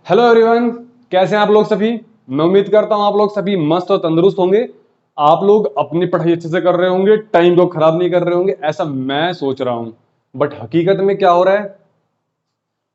Hello everyone, कैसे हैं आप लोग सभी। मैं उम्मीद करता हूं आप लोग सभी मस्त और तंदुरुस्त होंगे। आप लोग अपनी पढ़ाई अच्छे से कर रहे होंगे, टाइम को खराब नहीं कर रहे होंगे, ऐसा मैं सोच रहा हूं। बट हकीकत में क्या हो रहा है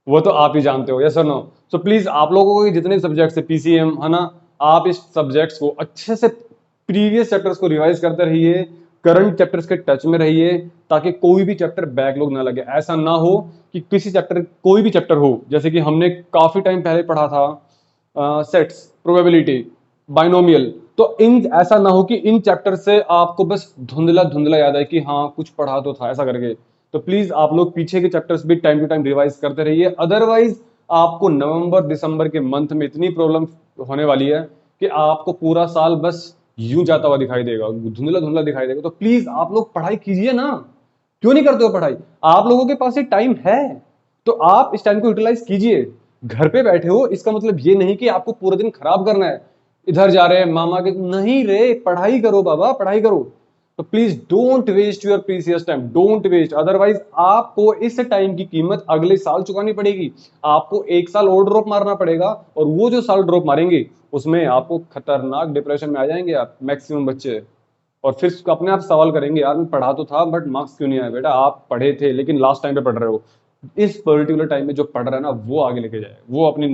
वो तो आप ही जानते हो, यस और नो। सो प्लीज आप लोगों के जितने सब्जेक्ट्स है पीसीएम है ना, आप इस सब्जेक्ट्स को अच्छे से प्रीवियस चैप्टर्स को रिवाइज करते रहिए, करंट चैप्टर्स के टच में रहिए, ताकि कोई भी चैप्टर बैकलॉग ना लगे। ऐसा ना हो कि किसी चैप्टर, कोई भी चैप्टर हो, जैसे कि हमने काफी टाइम पहले पढ़ा था सेट्स, प्रोबेबिलिटी, बाइनोमियल, तो इन ऐसा ना हो कि इन चैप्टर से आपको बस धुंधला धुंधला याद है कि हाँ कुछ पढ़ा तो था ऐसा करके। तो प्लीज आप लोग पीछे के चैप्टर्स भी टाइम टू टाइम रिवाइज करते रहिए, अदरवाइज आपको नवंबर दिसंबर के मंथ में इतनी प्रॉब्लम होने वाली है कि आपको पूरा साल बस यूं जाता हुआ दिखाई देगा, धुंधला धुंधला दिखाई देगा। तो प्लीज आप लोग पढ़ाई कीजिए ना, क्यों नहीं करते हो पढ़ाई। आप लोगों के पास ये टाइम है तो आप इस टाइम को यूटिलाइज कीजिए। घर पे बैठे हो इसका मतलब ये नहीं कि आपको पूरा दिन खराब करना है, इधर जा रहे हैं मामा के, नहीं रे, पढ़ाई करो बाबा, पढ़ाई करो। तो please don't waste your precious time, don't waste, otherwise आपको इस टाइम की कीमत अगले साल चुकानी पड़ेगी। आपको एक साल और ड्रॉप मारना पड़ेगा, और वो जो साल ड्रॉप मारेंगे उसमें आपको खतरनाक डिप्रेशन में आ जाएंगे आप मैक्सिमम बच्चे। और फिर अपने आप सवाल करेंगे, यार मैं पढ़ा तो था बट मार्क्स क्यों नहीं आए। बेटा आप पढ़े थे लेकिन लास्ट टाइम पे पढ़ रहे हो, इस पर्टिकुलर टाइम में जो पढ़ रहा है ना वो आगे लेके जाएगा, वो अपनी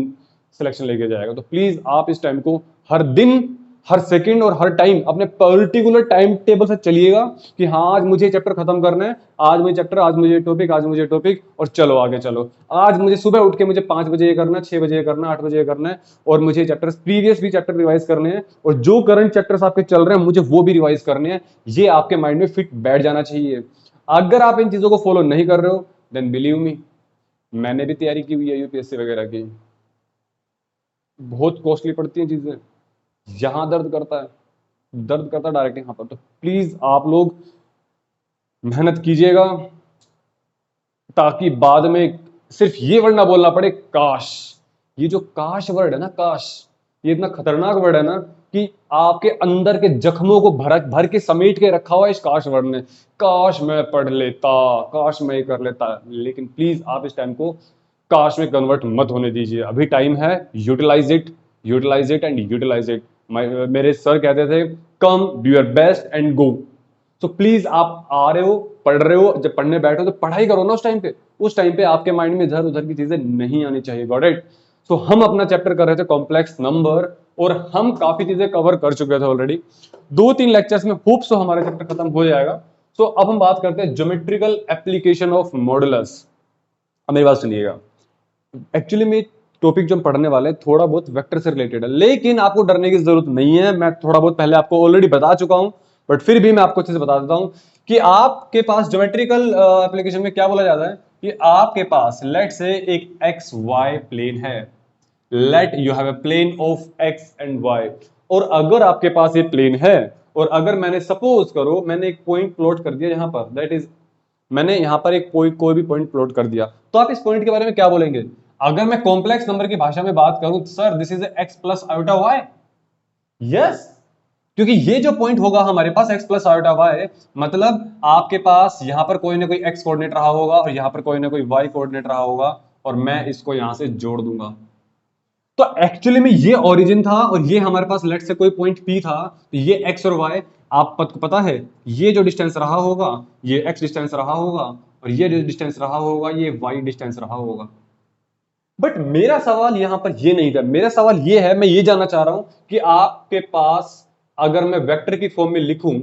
सिलेक्शन लेके जाएगा। तो प्लीज आप इस टाइम को हर दिन, हर सेकंड और हर टाइम अपने पर्टिकुलर टाइम टेबल से चलिएगा कि हाँ आज मुझे चैप्टर खत्म करना है, आज मुझे चैप्टर, आज मुझे टॉपिक, आज मुझे टॉपिक, और चलो आगे चलो। आज मुझे सुबह उठ के मुझे 5 बजे ये करना है, 6 बजे ये करना है, 8 बजे ये करना है, और मुझे चैप्टर प्रीवियस भी चैप्टर रिवाइज करने हैं, और जो करंट चैप्टर्स आपके चल रहे हैं मुझे वो भी रिवाइज करने हैं। ये आपके माइंड में फिट बैठ जाना चाहिए। अगर आप इन चीजों को फॉलो नहीं कर रहे हो देन बिलीव मी, मैंने भी तैयारी की हुई है यूपीएससी वगैरह की, बहुत कॉस्टली पड़ती हैं चीजें। यहां दर्द करता है, दर्द करता है डायरेक्ट यहां पर। तो प्लीज आप लोग मेहनत कीजिएगा, ताकि बाद में सिर्फ ये वर्ड ना बोलना पड़े काश। ये जो काश वर्ड है ना, काश, ये इतना खतरनाक वर्ड है ना कि आपके अंदर के जख्मों को भर भर के समेट के रखा हुआ है इस काश वर्ड ने। काश मैं पढ़ लेता, काश मैं ये कर लेता। लेकिन प्लीज आप इस टाइम को काश में कन्वर्ट मत होने दीजिए, अभी टाइम है, utilize it, utilize it and utilize it. मेरे सर कहते थे come do your best and go. तो प्लीज आप आ रहे हो, पढ़ रहे हो, जब पढ़ने बैठो तो पढ़ाई करो ना उस टाइम पे। उस टाइम पे आपके माइंड में इधर उधर की चीजें नहीं आनी चाहिए, गॉट इट। सो हम अपना चैप्टर कर रहे थे कॉम्प्लेक्स नंबर, और हम काफी चीजें कवर कर चुके थे ऑलरेडी। 2-3 लेक्चर्स में होप सो हमारा चैप्टर खत्म हो जाएगा। सो अब हम बात करते हैं ज्योमेट्रिकल एप्लीकेशन ऑफ मॉडुलस। अब मेरी बात सुनिएगा, एक्चुअली में टॉपिक जो हम पढ़ने वाले हैं थोड़ा बहुत वेक्टर से रिलेटेड है, लेकिन आपको डरने की जरूरत नहीं है। मैं थोड़ा बहुत पहले आपको ऑलरेडी बता चुका हूं, बट फिर भी मैं आपको अच्छे से बता देता हूं कि आपके पास ज्योमेट्रिकल एप्लीकेशन में क्या बोला जाता है कि आपके पास लेट से एक एक्स वाई प्लेन है, let you have a plane of x and y. और अगर आपके पास ये प्लेन है, और अगर मैंने सपोज करो मैंने एक पॉइंट प्लॉट कर दिया यहां पर, दैट इज मैंने यहां पर एक कोई भी पॉइंट प्लॉट कर दिया, तो आप इस पॉइंट के बारे में क्या बोलेंगे। अगर मैं कॉम्प्लेक्स नंबर की भाषा में बात करूं, sir this is x plus iota y. Yes, क्योंकि ये जो पॉइंट होगा हमारे पास एक्स प्लस आयोटा वाई, मतलब आपके पास यहां पर कोई ना कोई एक्स कोऑर्डिनेट रहा होगा और यहां पर कोई ना कोई वाई कोऑर्डिनेट रहा होगा, और मैं इसको यहां से जोड़ दूंगा। तो एक्चुअली में ये ओरिजिन था, और ये हमारे पास लेट से कोई पॉइंट पी था, तो ये एक्स और वाई, आप पता है ये जो डिस्टेंस रहा होगा ये एक्स डिस्टेंस रहा होगा, और ये जो डिस्टेंस रहा होगा ये वाई डिस्टेंस रहा होगा। बट मेरा सवाल यहां पर ये नहीं था, मेरा सवाल ये है, मैं ये जानना चाह रहा हूं कि आपके पास अगर मैं वेक्टर की फॉर्म में लिखूं,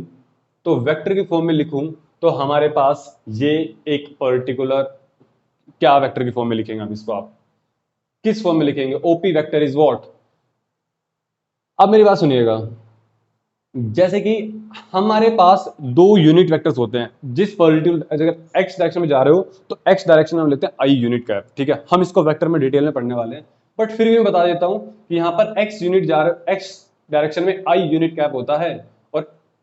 तो वेक्टर की फॉर्म में लिखूं तो हमारे पास ये एक पर्टिकुलर, क्या वेक्टर की फॉर्म में लिखेंगे हम इसको, आप किस फॉर्म में लिखेंगे, ओपी वेक्टर इज व्हाट। अब मेरी बात सुनिएगा, जैसे कि हमारे पास दो यूनिट वेक्टर्स होते हैं, जिस पर्टिकुलर अगर एक्स डायरेक्शन में जा रहे हो तो एक्स डायरेक्शन में हम लेते हैं आई यूनिट कैप, ठीक है। हम इसको वेक्टर में डिटेल में पढ़ने वाले हैं, बट फिर भी मैं बता देता हूं कि यहां पर एक्स यूनिट जा रहे, एक्स डायरेक्शन में आई यूनिट कैप होता है, और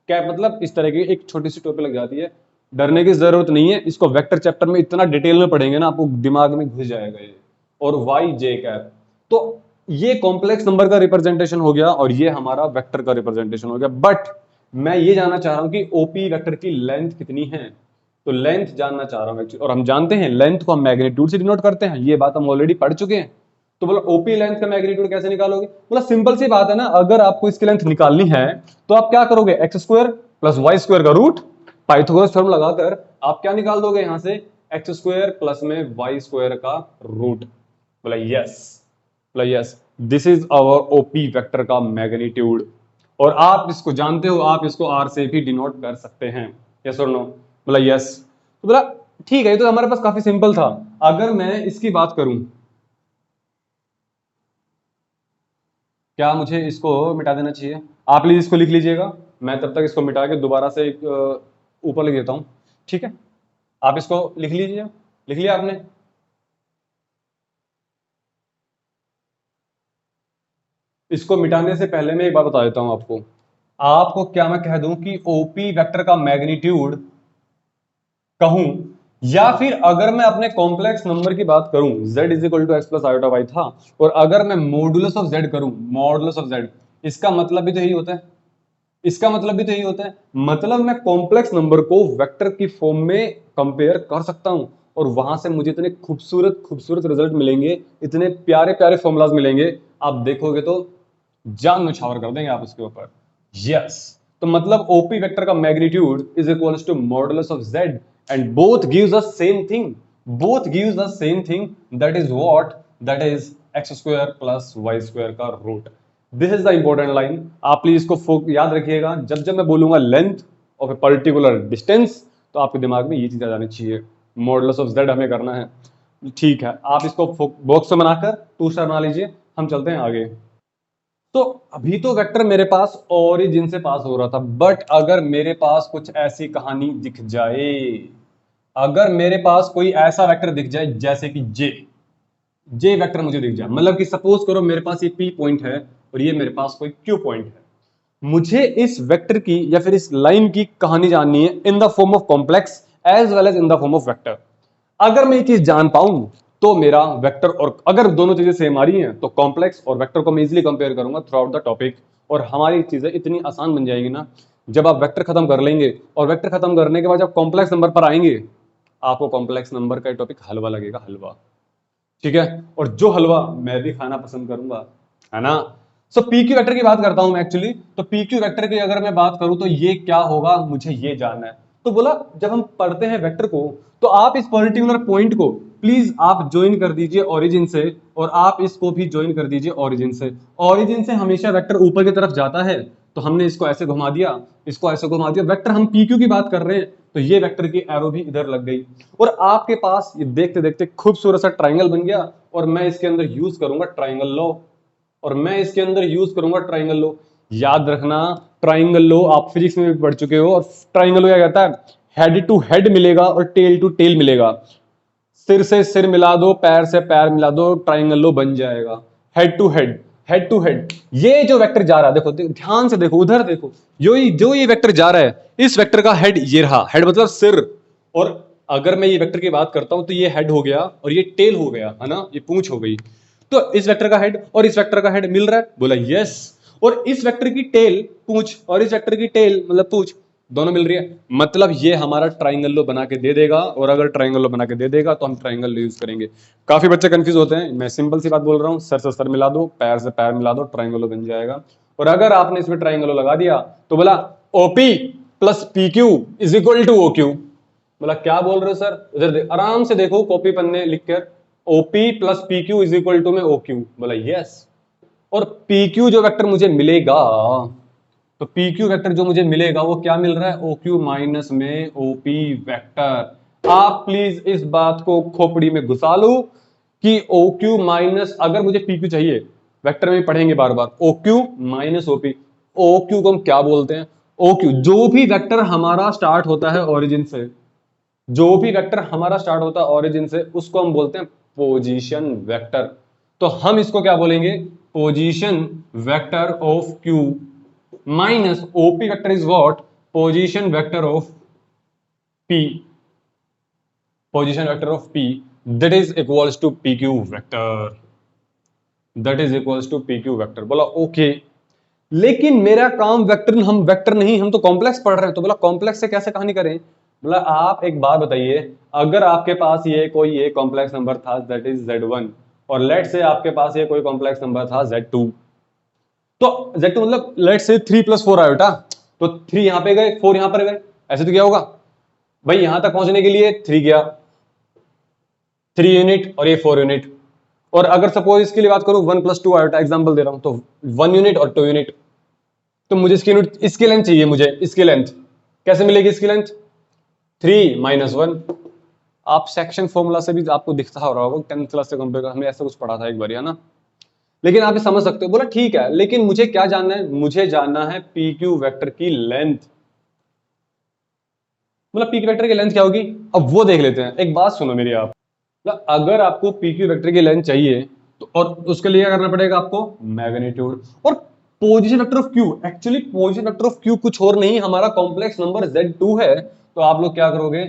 कैप मतलब इस तरह की एक छोटी सी टोपी लग जाती है। डरने की जरूरत नहीं है, इसको वेक्टर चैप्टर में इतना डिटेल में पढ़ेंगे ना आपको दिमाग में घुस जाएगा ये। और वाई जे कैप, तो ये कॉम्प्लेक्स नंबर का रिप्रेजेंटेशन हो गया, और ये हमारा वेक्टर का रिप्रेजेंटेशन हो गया। बट मैं ये जानना चाह रहा हूं कि ओपी वेक्टर की लेंथ कितनी है, तो लेंथ जानना चाह रहा हूं एक्चुअली। और हम जानते हैं लेंथ को हम मैग्नीट्यूड से डिनोट करते हैं, ये बात हम ऑलरेडी पढ़ चुके हैं। तो बोला ओपी लेंथ का मैग्नीट्यूड कैसे निकालोगे? बोला सिंपल सी बात है ना, अगर आपको इसकी लेंथ निकालनी है तो आप क्या करोगे, x square plus y square का रूट, पाइथागोरस थ्योरम लगाकर आप क्या निकाल दोगे यहां से, एक्स स्क्वायर प्लस में वाई स्क्वायर का रूट। बोला यस, बोला yes, this is our OP vector का मैग्नीट्यूड। और आप इसको जानते हो, आप इसको आर से भी डिनोट कर सकते हैं, यस और नो? बोला यस। तो बोला ठीक है, ये तो हमारे पास काफी सिंपल था। अगर मैं इसकी बात करूं, क्या मुझे इसको मिटा देना चाहिए? आप प्लीज इसको लिख लीजिएगा, मैं तब तक इसको मिटा के दोबारा से ऊपर लिख देता हूं, ठीक है? आप इसको लिख लीजिए, लिख लिया आपने? इसको मिटाने से पहले मैं एक बात बता देता हूं आपको। आपको क्या मैं कह दूं कि ओपी वेक्टर का मैग्नीट्यूड कहूं, या फिर अगर मैं अपने कॉम्प्लेक्स नंबर की बात करूं, z is equal to x plus iota y था, और अगर मैं मॉडुलस ऑफ z करूं, मॉडुलस ऑफ z, इसका मतलब भी तो यही होता है, इसका मतलब भी तो यही होता है, मतलब मैं कॉम्प्लेक्स नंबर को वेक्टर की फॉर्म में कंपेयर कर सकता हूं, और वहां से मुझे इतने खूबसूरत खूबसूरत रिजल्ट मिलेंगे, इतने प्यारे प्यारे फॉर्मूलाज मिलेंगे, आप देखोगे तो जान नछावर कर देंगे आप उसके ऊपर। यस, तो मतलब ओपी वेक्टर का magnitude is equals to modulus of z, and both gives us same thing, both gives us same thing, that is what, that is x square plus y square का root. This is the important line, आप please इसको याद रखिएगा। जब जब मैं बोलूंगा length of a particular distance, तो आपके दिमाग में ये चीज आ जानी चाहिए, मॉडुलस ऑफ z हमें करना है। ठीक है, आप इसको बॉक्स में बनाकर 2 स्टार बना लीजिए, हम चलते हैं आगे। तो अभी तो वेक्टर मेरे पास ओरिजिन से पास हो रहा था, बट अगर मेरे पास कुछ ऐसी कहानी दिख जाए, अगर मेरे पास कोई ऐसा वेक्टर दिख जाए जैसे कि जे वेक्टर मुझे दिख जाए, मतलब कि सपोज करो मेरे पास ये पी पॉइंट है और ये मेरे पास कोई क्यू पॉइंट है, मुझे इस वेक्टर की या फिर इस लाइन की कहानी जाननी है in the form of complex as well as in the form of vector. अगर मैं ये चीज जान पाऊं तो मेरा वेक्टर, और अगर दोनों चीजें सेम आ रही हैं तो कॉम्प्लेक्स और वेक्टर को मैं इजीली कंपेयर करूंगा थ्रू आउट द टॉपिक, और हमारी चीजें इतनी आसान बन जाएंगी ना। जब आप वेक्टर खत्म कर लेंगे और वेक्टर खत्म करने के बाद जब कॉम्प्लेक्स नंबर पर आएंगे, आपको कॉम्प्लेक्स नंबर का टॉपिक हलवा लगेगा, हलवा, ठीक है? और जो हलवा मैं भी खाना पसंद करूंगा, है ना? सो पी क्यू वेक्टर की बात करता हूं मैं एक्चुअली। तो पी क्यू वेक्टर की अगर मैं बात करूं तो ये क्या होगा, मुझे ये जानना है। तो बोला जब हम पढ़ते हैं वेक्टर को, तो आप इस पर्टिकुलर पॉइंट को प्लीज आप ज्वाइन कर दीजिए ओरिजिन से, और आप इसको भी ज्वाइन कर दीजिए ओरिजिन से। ओरिजिन से हमेशा वेक्टर ऊपर की तरफ जाता है, तो हमने इसको ऐसे घुमा दिया, इसको ऐसे घुमा दिया, वेक्टर हम पी क्यू की बात कर रहे हैं, तो ये वेक्टर की एरो भी इधर लग गई, और आपके पास ये देखते देखते खूबसूरत सा ट्राइंगल बन गया। और मैं इसके अंदर यूज करूंगा ट्राइंगल लॉ, और मैं इसके अंदर यूज करूंगा ट्राइंगल लॉ। याद रखना, ट्राइंगल लॉ आप फिजिक्स में भी पढ़ चुके हो, और ट्राइंगल लॉ क्या कहता है, हेड टू हेड मिलेगा और टेल टू टेल मिलेगा। सिर से सिर मिला दो, पैर से पैर मिला दो, ट्राइंगल लॉ बन जाएगा। Head to head, head to head, ये जो वेक्टर जा रहा है, देखो ध्यान से देखो, उधर देखो, जो ये वेक्टर जा रहा है, इस वेक्टर का हेड ये रहा, हेड मतलब सिर। और अगर मैं ये वेक्टर की बात करता हूं तो ये हेड हो गया और ये टेल हो गया, है ना, ये पूंछ हो गई। तो इस वेक्टर का हेड और इस वेक्टर का हेड मिल रहा है, बोला यस। और इस वेक्टर की टेल पूंछ और इस वेक्टर की टेल मतलब पूंछ, दोनों मिल रही है, मतलब ये हमारा ट्राइंगल लो बना के दे देगा। और अगर ट्राइंगल लो बना के दे देगा तो हम ट्राइंगल यूज करेंगे। काफी बच्चे कंफ्यूज होते हैं, मैं सिंपल सी बात बोल रहा हूं, सर से सर मिला दो, पैर से पैर मिला दो, ट्राइंगल लो बन जाएगा। और अगर आपने इसमें ट्राइंगल लो लगा दिया तो बोला OP plus P Q is equal to O Q. बोला क्या बोल रहे हो सर, उधर आराम से देखो कॉपी पन्ने लिख कर, OP plus P Q is equal to में ओ क्यू। बोला यस। और पी क्यू जो वेक्टर मुझे मिलेगा, तो पी क्यू वेक्टर जो मुझे मिलेगा वो क्या मिल रहा है, ओ क्यू माइनस में ओपी वेक्टर। आप प्लीज इस बात को खोपड़ी में घुसा लो कि ओ क्यू माइनस, अगर मुझे पी क्यू चाहिए, वेक्टर में पढ़ेंगे बार बार, O Q minus O. O Q को हम क्या बोलते हैं, ओ क्यू जो भी वेक्टर हमारा स्टार्ट होता है ओरिजिन से, जो भी वेक्टर हमारा स्टार्ट होता है ओरिजिन से, उसको हम बोलते हैं पोजीशन वेक्टर। तो हम इसको क्या बोलेंगे, position vector of Q minus OP vector is what, position vector of P, position vector of P, that is equals to P Q vector, that is equals to P Q vector. बोला okay, लेकिन मेरा काम vector, हम vector नहीं, हम तो complex पढ़ रहे हैं। तो बोला कॉम्प्लेक्स से कैसे कहानी करें? बोला आप एक बात बताइए, अगर आपके पास ये कोई ये कॉम्प्लेक्स नंबर था दैट इज z1, और लेट से आपके पास ये कोई कॉम्प्लेक्स नंबर था Z2, तो Z2 मतलब लेट से 3 + 4 आयोटा, तो 3 यहां पे गए 4 यहां पर गए, ऐसे तो क्या होगा भाई, यहां तक पहुंचने के लिए 3 गया, 3 यूनिट और ये 4 यूनिट। और अगर सपोज इसके लिए बात करूं 1 + 2 आयोटा, एग्जांपल दे रहा हूं, तो 1 यूनिट और 2 यूनिट, तो मुझे इसकी यूनिट, इसकी लेंथ चाहिए, मुझे इसकी लेंथ कैसे मिलेगी, इसकी लेंथ 3 - 1। आप सेक्शन फॉर्मूला से भी आपको दिखता हो रहा होगा, 10th क्लास से कंपेयर, हमने ऐसा कुछ पढ़ा था एक बार, है ना। लेकिन आप ये समझ सकते हो, बोला ठीक है, लेकिन मुझे क्या जानना है, मुझे जानना है PQ वेक्टर की लेंथ। मतलब PQ वेक्टर की लेंथ क्या होगी, अब वो देख लेते हैं। एक बात सुनो मेरी, आप मतलब अगर आपको PQ वेक्टर की लेंथ चाहिए तो, और उसके लिए क्या करना पड़ेगा आपको, मैग्नीट्यूड और position vector of Q। Actually position vector of Q कुछ और नहीं, हमारा कॉम्प्लेक्स नंबर Z2 है, तो आप लोग क्या करोगे,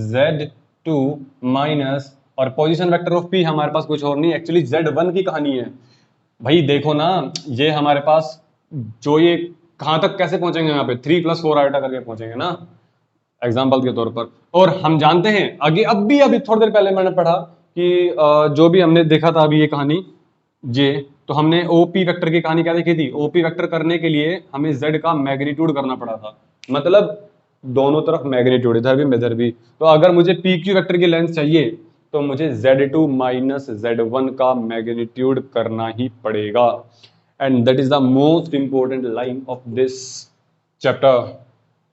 Z2 माइनस, और पोजीशन वेक्टर ऑफ P हमारे पास कुछ और नहीं, एक्चुअली Z1 की कहानी है भाई। देखो ना, ये हमारे पास जो ये कहां तक कैसे पहुंचेंगे, यहाँ पे 3 + 4 आयोटा करके पहुंचेंगे ना, एग्जाम्पल के तौर पर। और हम जानते हैं आगे, अभी थोड़ी देर पहले मैंने पढ़ा कि जो भी हमने देखा था अभी ये कहानी, ये तो हमने ओपी वेक्टर की कहानी क्या देखी थी, ओपी वेक्टर करने के लिए हमें जेड का मैग्नीट्यूड करना पड़ा था, मतलब दोनों तरफ मैग्नीट्यूड, इधर भी इधर भी। तो अगर मुझे पी क्यू वेक्टर की लेंथ चाहिए तो मुझे Z2 - Z1 का मैग्नीट्यूड करना ही पड़ेगा, and that is the most important line of this chapter.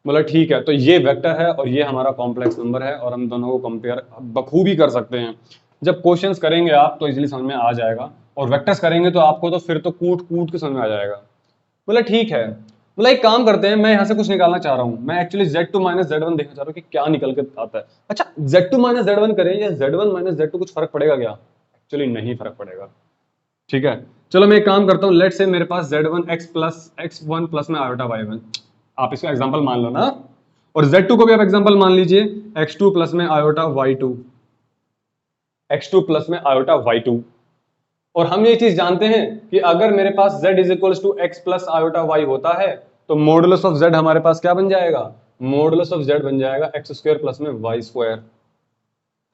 मतलब ठीक है, तो ये वेक्टर है और ये हमारा कॉम्प्लेक्स नंबर है, और हम दोनों को कंपेयर बखूबी कर सकते हैं। जब क्वेश्चंस करेंगे आप तो इजीली समझ में आ जाएगा, और वेक्टर्स करेंगे तो आपको तो फिर तो कूट कूट के समझ में आ जाएगा। बोला ठीक है, बोला एक काम करते हैं, मैं यहाँ से कुछ निकालना चाह रहा हूँ, मैं एक्चुअली Z2 - Z1 देखना चाह रहा हूँ कि क्या निकल के आता है। अच्छा, Z2 - Z1 करें या Z1 - Z2, कुछ फर्क पड़ेगा क्या, एक्चुअली नहीं फर्क पड़ेगा। ठीक है, चलो मैं एक काम करता हूँ, लेट से मेरे पास Z1 x1 प्लस में आयोटा y1, आप इसका एग्जांपल मान लो ना, और Z2 को भी आप एग्जांपल मान लीजिए, x2 प्लस में आयोटा y2, x2 प्लस में आयोटा y2। और हम ये चीज जानते हैं कि अगर मेरे पास z = x plus iota y होता है, तो मॉडुलस ऑफ z हमारे पास क्या बन जाएगा, मॉडुलस ऑफ z बन जाएगा x² प्लस में y²।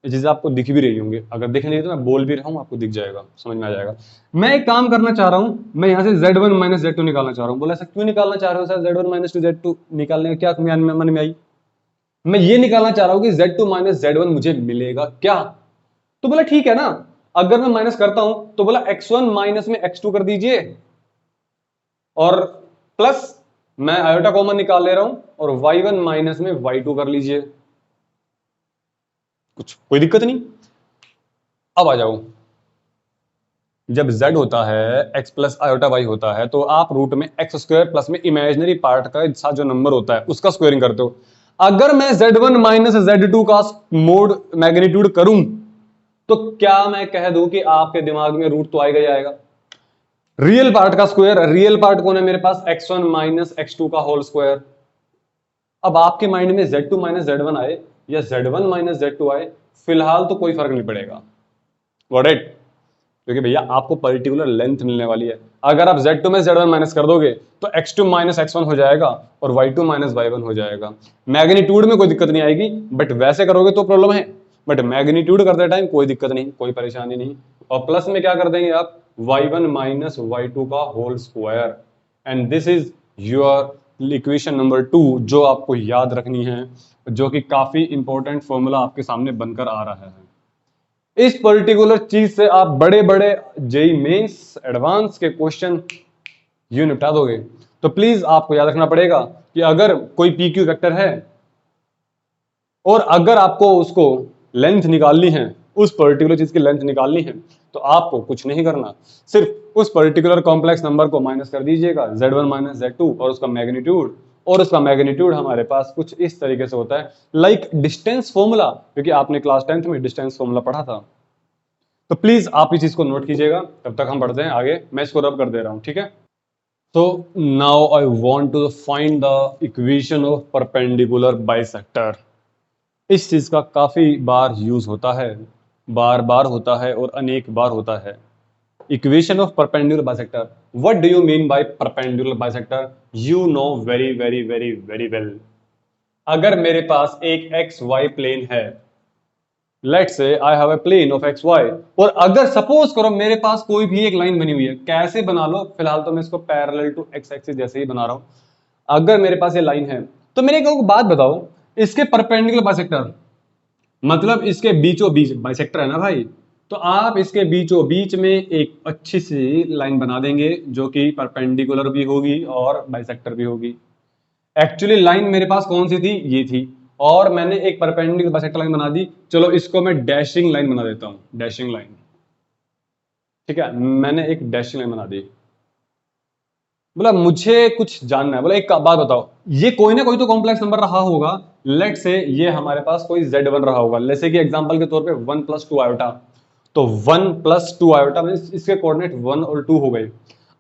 ये चीजें आपको दिख भी रही होंगी, अगर दिख नहीं तो मैं बोल भी रहा हूं, आपको दिख जाएगा, समझ में आ जाएगा। मैं एक काम करना चाह रहा हूं, मैं यहां से Z1 - Z2 निकालना चाह रहा हूं। बोला ऐसा क्यों निकालना चाह रहे हो सर, Z1 - Z2 निकालने का क्या मन में आई, मैं ये निकालना चाह रहा हूं कि Z2 - Z1 मुझे मिलेगा क्या। तो बोला ठीक है ना, अगर मैं माइनस करता हूं तो बोला x1 माइनस में x2 कर दीजिए, और प्लस मैं आयोटा कॉमन निकाल ले रहा हूं, और y1 माइनस में y2 कर लीजिए, कुछ कोई दिक्कत नहीं। अब आ जाओ, जब z होता है x प्लस आयोटा y होता है, तो आप रूट में x² प्लस में इमेजिनरी पार्ट का साथ जो नंबर होता है उसका स्क्वायरिंग करते हो। अगर मैं Z1 माइनस Z2 का मोड मैग्नीट्यूड करूं तो क्या मैं कह दूं कि आपके दिमाग में रूट तो आएगा ही आएगा, रियल पार्ट का स्क्वायर। रियल पार्ट कौन है मेरे पास, x1 माइनस x2 का होल स्क्वायर। अब आपके माइंड में Z2 माइनस Z1 आए या Z1 माइनस Z2 आए, फिलहाल तो कोई फर्क नहीं पड़ेगा, गॉट इट, क्योंकि भैया आपको पर्टिकुलर लेंथ मिलने वाली है। अगर आप Z2 में Z1 माइनस कर दोगे तो x2 माइनस x1 हो जाएगा और y2 माइनस y1 हो जाएगा। मैग्नीट्यूड में कोई दिक्कत नहीं आएगी, बट वैसे करोगे तो प्रॉब्लम है, बट मैग्नीट्यूड करते टाइम कोई दिक्कत नहीं, कोई परेशानी नहीं। और प्लस में क्या कर देंगे आप, y1 माइनस y2 का whole square, and this is your equation number 2 जो आपको याद रखनी है, जो कि काफी इंपॉर्टेंट फॉर्मूला आपके सामने बनकर आ रहा है। इस पर्टिकुलर चीज से आप बड़े बड़े जेई मेंस एडवांस के क्वेश्चन यू निपटा दोगे। तो प्लीज आपको याद रखना पड़ेगा कि अगर कोई पीक्यू वेक्टर है और अगर आपको उसको लेंथ निकालनी है, उस पर्टिकुलर चीज की लेंथ निकालनी है, तो आपको कुछ नहीं करना, सिर्फ उस पर्टिकुलर कॉम्प्लेक्स नंबर को माइनस कर दीजिएगा, Z1 माइनस Z2 और उसका मैग्नीट्यूड, और उसका मैग्नीट्यूड हमारे पास कुछ इस तरीके से होता है, लाइक डिस्टेंस फॉर्मूला, क्योंकि आपने क्लास 10th में डिस्टेंस फॉर्मूला पढ़ा था। तो प्लीज आप इस चीज को नोट कीजिएगा, तब तक हम बढ़ते हैं आगे, मैं इसको रब कर दे रहा हूं, ठीक है। So now I want to find the equation of perpendicular bisector। इस चीज का काफी बार यूज होता है, बार बार होता है और अनेक बार होता है। Equation of perpendicular bisector, what do you mean by perpendicular bisector, you know very very very very well. अगर मेरे पास एक एक्स वाई प्लेन है let's say I have a plane of x y, और अगर सपोज करो मेरे पास कोई भी एक लाइन बनी हुई है, कैसे बना लो, फिलहाल तो मैं इसको पैरेलल टू एक्स एक्सिस जैसे ही बना रहा हूं। अगर मेरे पास ये लाइन है तो मेरे को बात बताओ, इसके परपेंडिकुलर बाइसेक्टर, मतलब इसके बीचों बीच बाइसेक्टर है ना भाई, तो आप इसके बीचों बीच में एक अच्छी सी लाइन बना देंगे जो कि परपेंडिकुलर भी होगी और बाइसेक्टर भी होगी। एक्चुअली लाइन मेरे पास कौन सी थी, ये थी, और मैंने एक परपेंडिकुलर बाइसेक्टर लाइन बना दी। चलो इसको मैं डैशिंग लाइन बना देता हूं, डैशिंग लाइन, ठीक है, मैंने एक डैशिंग लाइन बना दी। बोला मुझे कुछ जानना है, बोला एक बात बताओ, ये कोई ना कोई तो कॉम्प्लेक्स नंबर रहा होगा। लेट से ये हमारे पास कोई z1 रहा होगा, जैसे कि एग्जांपल के तौर पे 1 + 2 आयोटा, तो 1 + 2 आयोटा में इसके कोऑर्डिनेट 1 और 2 हो गए।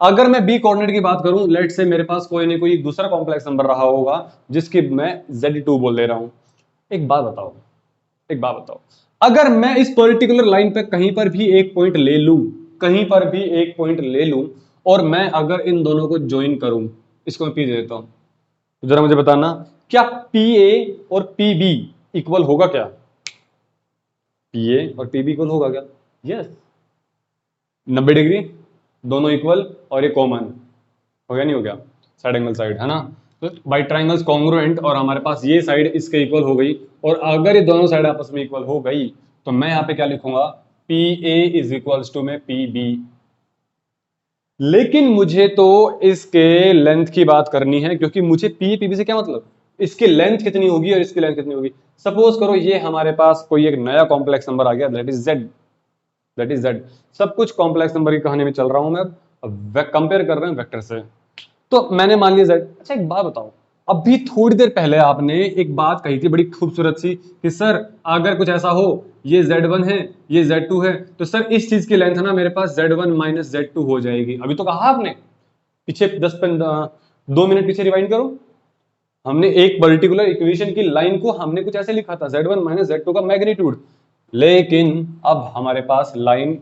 अगर मैं बी कोऑर्डिनेट की बात करूं, लेट से मेरे पास कोई ना कोई दूसरा कॉम्प्लेक्स नंबर रहा होगा जिसकी मैं z2 बोल दे रहा हूं। एक बात बताओ, एक बात बताओ, अगर मैं इस पर्टिकुलर लाइन पे कहीं पर भी एक पॉइंट ले लूं, कहीं पर भी एक पॉइंट ले लूं, और मैं अगर इन दोनों को ज्वाइन करूं, इसको मैं पी दे देता हूं, तो जरा मुझे बताना, क्या पी ए और पी बी इक्वल होगा क्या? पी ए और पी बी इक्वल होगा क्या? यस, 90 डिग्री, दोनों इक्वल, और ये कॉमन हो गया, नहीं हो गया, साइड एंगल साइड है ना, तो बाई ट्राइंगल्स कॉन्ग्रुएंट, और हमारे पास ये साइड इसके इक्वल हो गई, और अगर ये दोनों साइड आपस में इक्वल हो गई तो मैं यहां पे क्या लिखूंगा, P A is equals to में पी बी। लेकिन मुझे तो इसके लेंथ की बात करनी है, क्योंकि मुझे पी पीबी से क्या मतलब, इसकी लेंथ कितनी होगी और इसकी लेंथ कितनी होगी। सपोज करो ये हमारे पास कोई एक नया कॉम्प्लेक्स नंबर आ गया, that is Z, that is Z. सब कुछ कॉम्प्लेक्स नंबर की कहानी में चल रहा हूं मैं, अब कंपेयर कर रहे हैं वेक्टर से, तो मैंने मान लिया जेड। अच्छा एक बात बताओ, अभी थोड़ी देर पहले आपने एक बात कही थी बड़ी खूबसूरत सी, कि सर अगर कुछ ऐसा हो, ये Z1 है, ये Z2 है, तो सर इस चीज की लेंथ है ना मेरे पास Z1 - Z2 हो जाएगी। अभी तो कहा आपने, पीछे 2 मिनट पीछे रिवाइंड करो, हमने एक पर्टिकुलर इक्वेशन की लाइन को हमने कुछ ऐसे लिखा था, Z1 - Z2 का मैग्नीट्यूड। लेकिन अब हमारे पास लाइन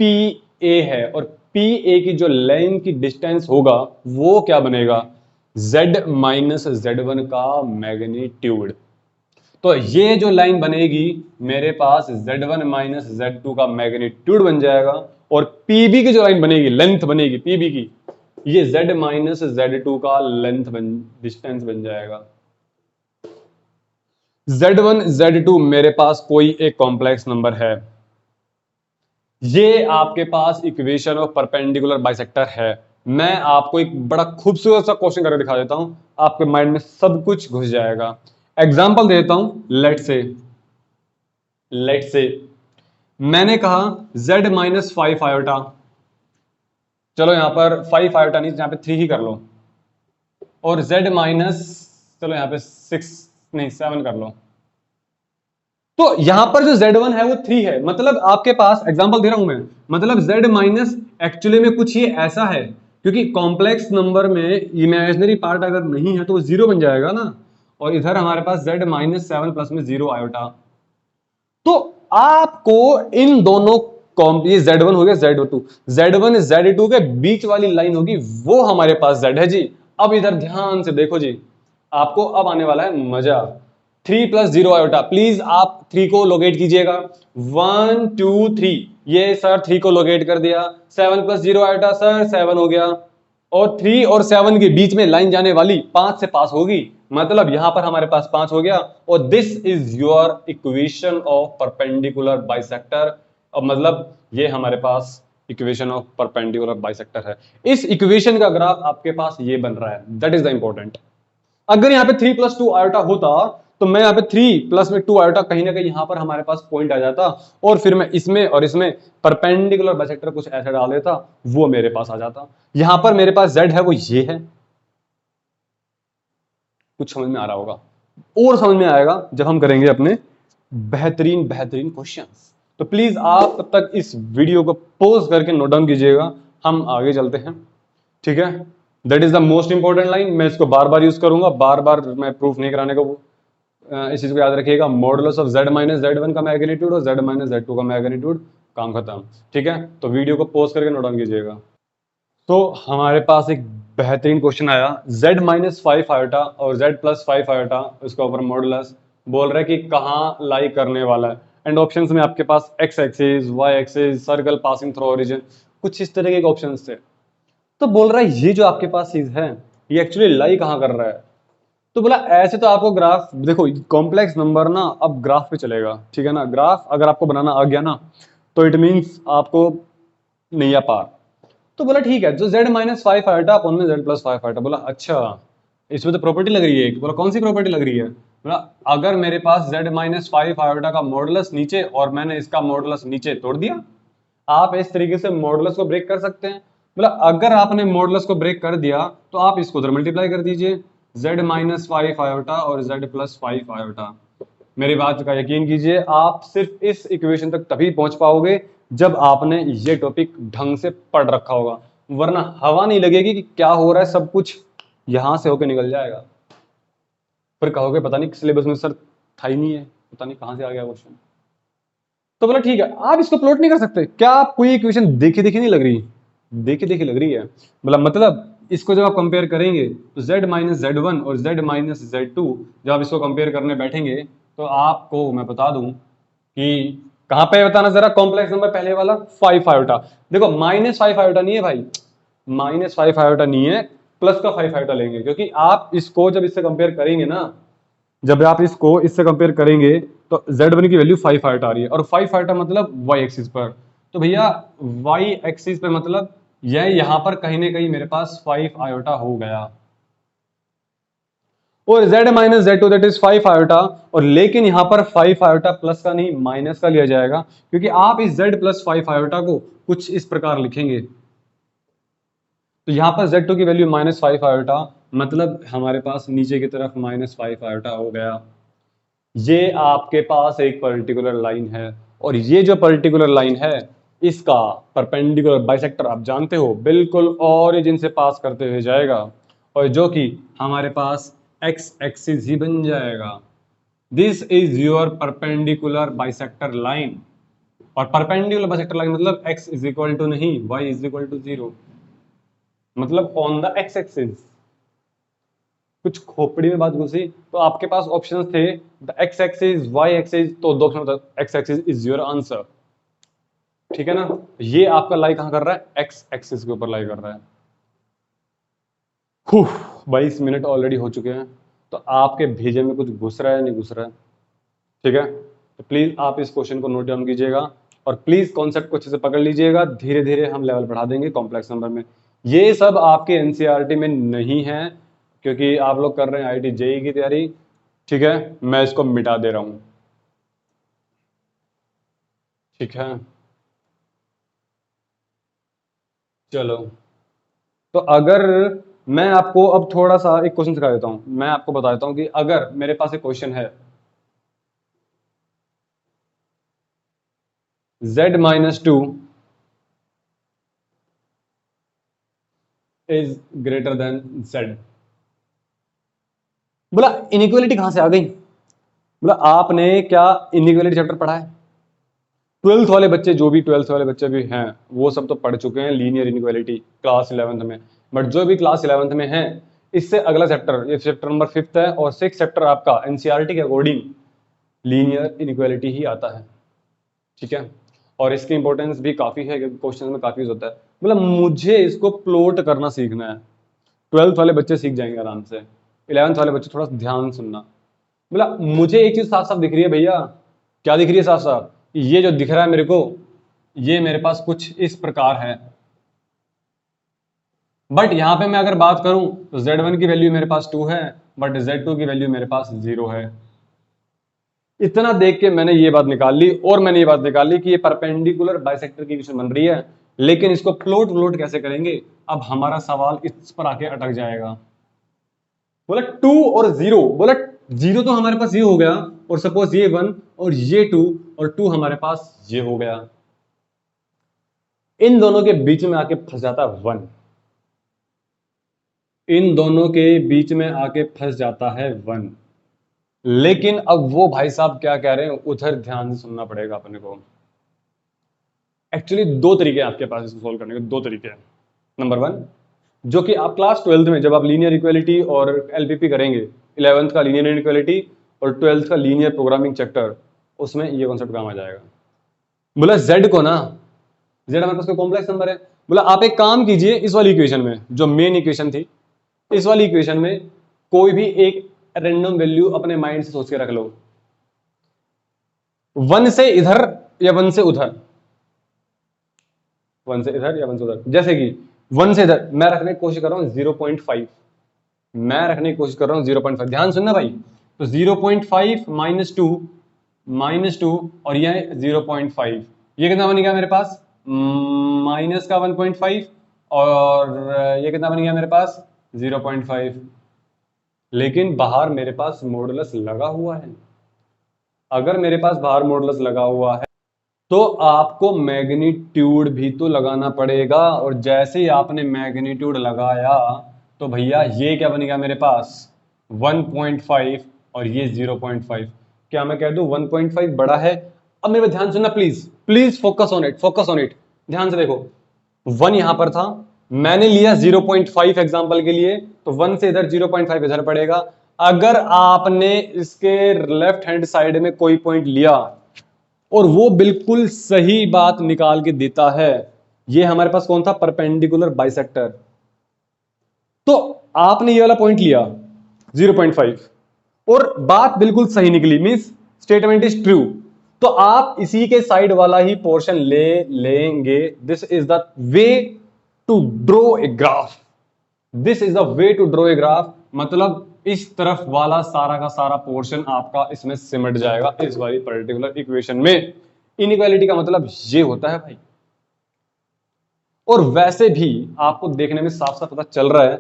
पी ए है, और पी ए की जो लाइन की डिस्टेंस होगा वो क्या बनेगा, Z - Z1 का मैग्नीट्यूड। तो ये जो लाइन बनेगी मेरे पास Z1 - Z2 का मैग्नीट्यूड बन जाएगा, और पीबी की जो लाइन बनेगी, लेंथ बनेगी पीबी की, ये Z - Z2 का लेंथ डिस्टेंस बन जाएगा। Z1 Z2 मेरे पास कोई एक कॉम्प्लेक्स नंबर है, ये आपके पास इक्वेशन ऑफ परपेंडिकुलर बाइसेक्टर है। मैं आपको एक बड़ा खूबसूरत सा क्वेश्चन करके दिखा देता हूं, आपके माइंड में सब कुछ घुस जाएगा। एग्जांपल देता हूं, लेट से मैंने कहा Z - 5 आयोटा, चलो यहां पर 5 आयोटा नहीं, यहां पे 3 ही कर लो, और Z माइनस, चलो यहां पे 6 नहीं 7 कर लो। तो यहां पर जो Z1 है वो 3 है, मतलब आपके पास एग्जांपल दे रहा हूं मैं, मतलब Z माइनस एक्चुअली में कुछ ये ऐसा है, क्योंकि कॉम्प्लेक्स नंबर में इमेजिनरी पार्ट अगर नहीं है तो वो 0 बन जाएगा ना, और इधर हमारे पास Z - 7 प्लस में 0 आयोटा। तो आपको इन दोनों ये Z1 हो गया, Z2, Z1 Z2 के बीच वाली लाइन होगी, वो हमारे पास Z है जी। अब इधर ध्यान से देखो जी, आपको अब आने वाला है मजा। 3 + 0 आयोटा, प्लीज आप 3 को लोकेट कीजिएगा, 1 2 3, ये सर 3 को लोकेट कर दिया। 7 + 0 आयोटा, सर 7 हो गया, और 3 और 7 के बीच में लाइन जाने वाली 5 से पास होगी, मतलब यहां पर हमारे पास 5 हो गया, और this is your equation of perpendicular bisector. अब मतलब ये हमारे पास इक्वेशन ऑफ परपेंडिकुलर बाइसेक्टर है। इस इक्वेशन का ग्राफ आपके पास ये बन रहा है, दैट इज द इंपॉर्टेंट। अगर यहाँ पे 3 + 2 आयोटा होता, तो मैं यहाँ पे 3 + 2 आयोटा कहीं ना कहीं यहाँ पर हमारे पास पॉइंट आ जाता, और फिर मैं इसमें और इसमें परपेंडिकुलर बाइसेक्टर कुछ ऐसा डाल देता, वो मेरे पास आ जाता। यहां पर मेरे पास Z है, वो ये है। कुछ समझ में आ रहा होगा, और समझ में आएगा जब हम करेंगे अपने बेहतरीन बेहतरीन क्वेश्चंस। तो प्लीज आप तब तक इस वीडियो को पॉज करके नोट डाउन कीजिएगा, हम आगे चलते हैं, ठीक है। That is the most important line, मैं इसको बार बार यूज करूंगा, बार बार मैं प्रूफ नहीं कराने को, इस चीज को याद रखिएगा, मॉडुलस ऑफ Z - Z1 का मैग्नीट्यूड और Z - Z2 का मैग्नीट्यूड, काम खत्म, ठीक है। तो वीडियो को पॉज करके नोट डाउन कीजिएगा। तो हमारे पास एक बेहतरीन क्वेश्चन आया, Z - 5 आयोटा और Z + 5 आयोटा, इसका ऊपर मॉडुलस, बोल रहा है कि कहाँ लाई करने वाला है। एंड ऑप्शंस में आपके पास X axis, Y axis, circle passing through origin, कुछ इस तरीके के ऑप्शंस थे। तो बोल रहा है ये जो आपके पास चीज है ये एक्चुअली लाई कहाँ कर रहा है। तो बोला ऐसे तो आपको ग्राफ देखो, कॉम्प्लेक्स नंबर ना अब ग्राफ पे चलेगा, ठीक है ना। ग्राफ अगर आपको बनाना आ गया ना तो इट मीन्स आपको नहीं आ पार। तो बोला ठीक है, जो z माइनस फाइव आयोटा अपन में z प्लस फाइव आयोटा। बोला अच्छा, इसमें तो प्रॉपर्टी लग रही है। बोला कौन सी प्रॉपर्टी लग रही है। बोला अगर मेरे पास z माइनस फाइव आयोटा का मॉडुलस नीचे और मैंने इसका मॉडुलस नीचे तोड़ दिया, आप इस तरीके से मॉडुलस को ब्रेक कर सकते हैं। बोला अगर आपने मॉडुलस को ब्रेक कर दिया तो आप इसको उधर मल्टीप्लाई कर दीजिए, z माइनस फाइव आयोटा और z प्लस फाइव आयोटा। मेरी बात का यकीन कीजिए, आप सिर्फ इस इक्वेशन तक तभी पहुंच पाओगे जब आपने ये टॉपिक ढंग से पढ़ रखा होगा, वरना हवा नहीं लगेगी कि क्या हो रहा है, सब कुछ यहां से होकर निकल जाएगा। फिर कहोगे पता नहीं सिलेबस में सर था ही नहीं है, पता नहीं कहां से आ गया क्वेश्चन। तो बोला ठीक है, आप इसको प्लॉट नहीं कर सकते क्या, आप कोई इक्वेशन देखी देखी नहीं लग रही, देखी देखी लग रही है। बोला मतलब इसको जब आप कंपेयर करेंगे तो z माइनस जेड वन और z माइनस जेड टू, जब आप इसको कंपेयर करने बैठेंगे तो आपको मैं बता दूं कि कहां पे बताना जरा, कॉम्प्लेक्स नंबर पहले वाला फाइव आयोटा। देखो माइनस फाइव आयोटा नहीं है भाई, माइनस फाइव आयोटा नहीं है, प्लस का फाइव आयोटा लेंगे, क्योंकि आप इसको जब इससे कंपेयर करेंगे ना, जब आप इसको इससे कंपेयर करेंगे तो z1 की वैल्यू 5 आयोटा आ रही है, और 5 आयोटा मतलब y एक्सिस पर। तो भैया y एक्सिस पे मतलब यह यहां पर कहीं ना कहीं मेरे पास 5 आयोटा हो गया, और z minus z two that is 5 iota. और लेकिन यहां पर 5 आयोटा प्लस का नहीं माइनस का लिया जाएगा, क्योंकि आप इस z प्लस 5 आयोटा को कुछ इस प्रकार लिखेंगे। तो यहां पर z2 की वैल्यू माइनस 5 आयोटा, मतलब हमारे पास नीचे की तरफ माइनस 5 आयोटा हो गया। ये आपके पास एक पर्टिकुलर लाइन है, और ये जो पर्टिकुलर लाइन है इसका परपेंडिकुलर बाइसेक्टर आप जानते हो बिल्कुल ओरिजिन से पास करते हुए जाएगा, और जो कि हमारे पास एक्स एक्सिस ही बन जाएगा। This is your perpendicular bisector line. और परपेंडिकुलर बाइसेक्टर लाइन मतलब x इज इक्वल टू नहीं, y इज इक्वल टू 0, मतलब ऑन द x एक्सिस। कुछ खोपड़ी में बात घुसी तो आपके पास ऑप्शंस थे the x axis, y axis, तो दो ऑप्शन होता है, x axis is your answer, ठीक है ना। ये आपका लाई कहां कर रहा है, x एक्सिस के ऊपर लाई कर रहा है। 22 मिनट ऑलरेडी हो चुके हैं, तो आपके भेजे में कुछ घुस रहा है नहीं घुस रहा है, ठीक है। तो प्लीज आप इस क्वेश्चन को नोट डाउन कीजिएगा, और प्लीज कॉन्सेप्ट को अच्छे से पकड़ लीजिएगा, धीरे धीरे हम लेवल बढ़ा देंगे कॉम्प्लेक्स नंबर में। ये सब आपके एनसीईआरटी में नहीं है, क्योंकि आप लोग कर रहे हैं आईआईटी जेईई की तैयारी, ठीक है। मैं इसको मिटा दे रहा हूं, ठीक है। चलो, तो अगर मैं आपको अब थोड़ा सा एक क्वेश्चन सिखा देता हूं, मैं आपको बता देता हूं कि अगर मेरे पास एक क्वेश्चन है z minus two is greater than z। बोला इनइक्वालिटी कहां से आ गई। बोला आपने क्या इनइक्वालिटी चैप्टर पढ़ा है, ट्वेल्थ वाले बच्चे, जो भी ट्वेल्थ वाले बच्चे भी हैं वो सब तो पढ़ चुके हैं लीनियर इनइक्वालिटी क्लास 11th में। बट जो भी क्लास 11th में है, इससे अगला चैप्टर, ये चैप्टर नंबर 5th है, और 6th चैप्टर आपका एनसीईआरटी के अकॉर्डिंग लीनियर इनइक्वालिटी ही आता है, ठीक है। और इसकी इंपॉर्टेंस भी काफी है, क्योंकि क्वेश्चन में काफी यूज होता है। मतलब मुझे इसको प्लॉट करना सीखना है, ट्वेल्थ वाले बच्चे सीख जाएंगे आराम से, 11th वाले बच्चे थोड़ा ध्यान सुनना। बोला मुझे एक चीज साफ साफ दिख रही है भैया, क्या दिख रही है साफ साफ, ये जो दिख रहा है मेरे को, ये मेरे पास कुछ इस प्रकार है। बट यहां पे मैं अगर बात करूं तो z1 की वैल्यू मेरे पास 2 है, बट z2 की वैल्यू मेरे पास 0 है। इतना देख के मैंने ये बात निकाल ली, और मैंने ये बात निकाल ली कि ये परपेंडिकुलर बाइसेक्टर की इक्वेशन बन रही है, लेकिन इसको प्लॉट व्लॉट कैसे करेंगे, अब हमारा सवाल इस पर आके अटक जाएगा। बोला 2 और 0, बोला 0 तो हमारे पास ये हो गया, और सपोज ये 1 और ये 2, और 2 हमारे पास ये हो गया, इन दोनों के बीच में आके फंस जाता है 1, इन दोनों के बीच में आके फंस जाता है 1। लेकिन अब वो भाई साहब क्या कह रहे हैं, उधर ध्यान से सुनना पड़ेगा अपने को। एक्चुअली दो तरीके हैं आपके पास इसको सोल्व करने के, दो तरीके हैं। नंबर 1, जो कि आप क्लास 12th में जब आप लीनियर इक्वालिटी और एलपीपी करेंगे, 11th का लीनियर इक्वालिटी और 12th का लीनियर प्रोग्रामिंग चैप्टर, उसमें ये कॉन्सेप्ट काम आ जाएगा। बोला जेड को ना, जेड हमारे पास कोई कॉम्प्लेक्स नंबर है। बोला आप एक काम कीजिए, इस वाली इक्वेशन में जो मेन इक्वेशन थी, इस वाली इक्वेशन में कोई भी एक रैंडम वैल्यू अपने माइंड से सोच के रख लो, 1 से इधर या 1 से उधर, 1 से इधर या 1 से उधर। जैसे कि 1 से इधर मैं रखने की कोशिश कर रहा हूं 0.5, मैं रखने की कोशिश कर रहा हूं 0.5, ध्यान सुनना भाई। तो 0.5 -2 और यह 0.5, ये कितना बन गया मेरे पास, माइनस का 1.5, और ये कितना बन गया मेरे पास 0.5। लेकिन बाहर मेरे पास मॉडुलस लगा हुआ है। अगर मेरे पास बाहर मॉडुलस लगा हुआ है तो आपको मैग्नीट्यूड भी तो लगाना पड़ेगा, और जैसे ही आपने मैग्नीट्यूड लगाया तो भैया ये क्या बन गया मेरे पास 1.5 और ये 0.5। क्या मैं कह दूं 1.5 बड़ा है? अब मेरे पे ध्यान सुनना please, please focus on it, focus on it, ध्यान से देखो। 1 यहां पर था, मैंने लिया 0.5 एग्जांपल के लिए, तो 1 से इधर 0.5 इधर पड़ेगा। अगर आपने इसके लेफ्ट हैंड साइड में कोई पॉइंट लिया और वो बिल्कुल सही बात निकाल के देता है, ये हमारे पास कौन था, परपेंडिकुलर बाइसेक्टर, तो आपने ये वाला पॉइंट लिया 0.5 और बात बिल्कुल सही निकली, मींस स्टेटमेंट इज ट्रू, तो आप इसी के साइड वाला ही पोर्शन ले लेंगे। This is the way to draw a graph, this is the way to draw a graph, मतलब इस तरफ वाला सारा का सारा पोर्शन आपका इसमें सिमट जाएगा इस वाली पर्टिकुलर इक्वेशन में। इनइक्वालिटी का मतलब ये होता है भाई। और वैसे भी आपको देखने में साफ साफ पता चल रहा है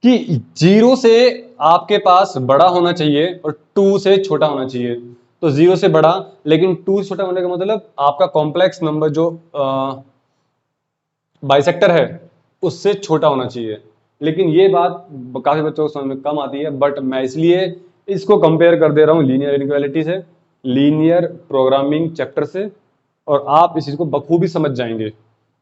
कि 0 से आपके पास बड़ा होना चाहिए और 2 से छोटा होना चाहिए। तो 0 से बड़ा, लेकिन 2 से छोटा होने का मतलब आपका कॉम्प्लेक्स नंबर जो बाइसेक्टर है उससे छोटा होना चाहिए। लेकिन ये बात काफी बच्चों को समझ में कम आती है, बट मैं इसलिए इसको कंपेयर कर दे रहा हूं लीनियर इनइक्वालिटी से, लीनियर प्रोग्रामिंग चैप्टर से, और आप इस चीज को बखूबी समझ जाएंगे।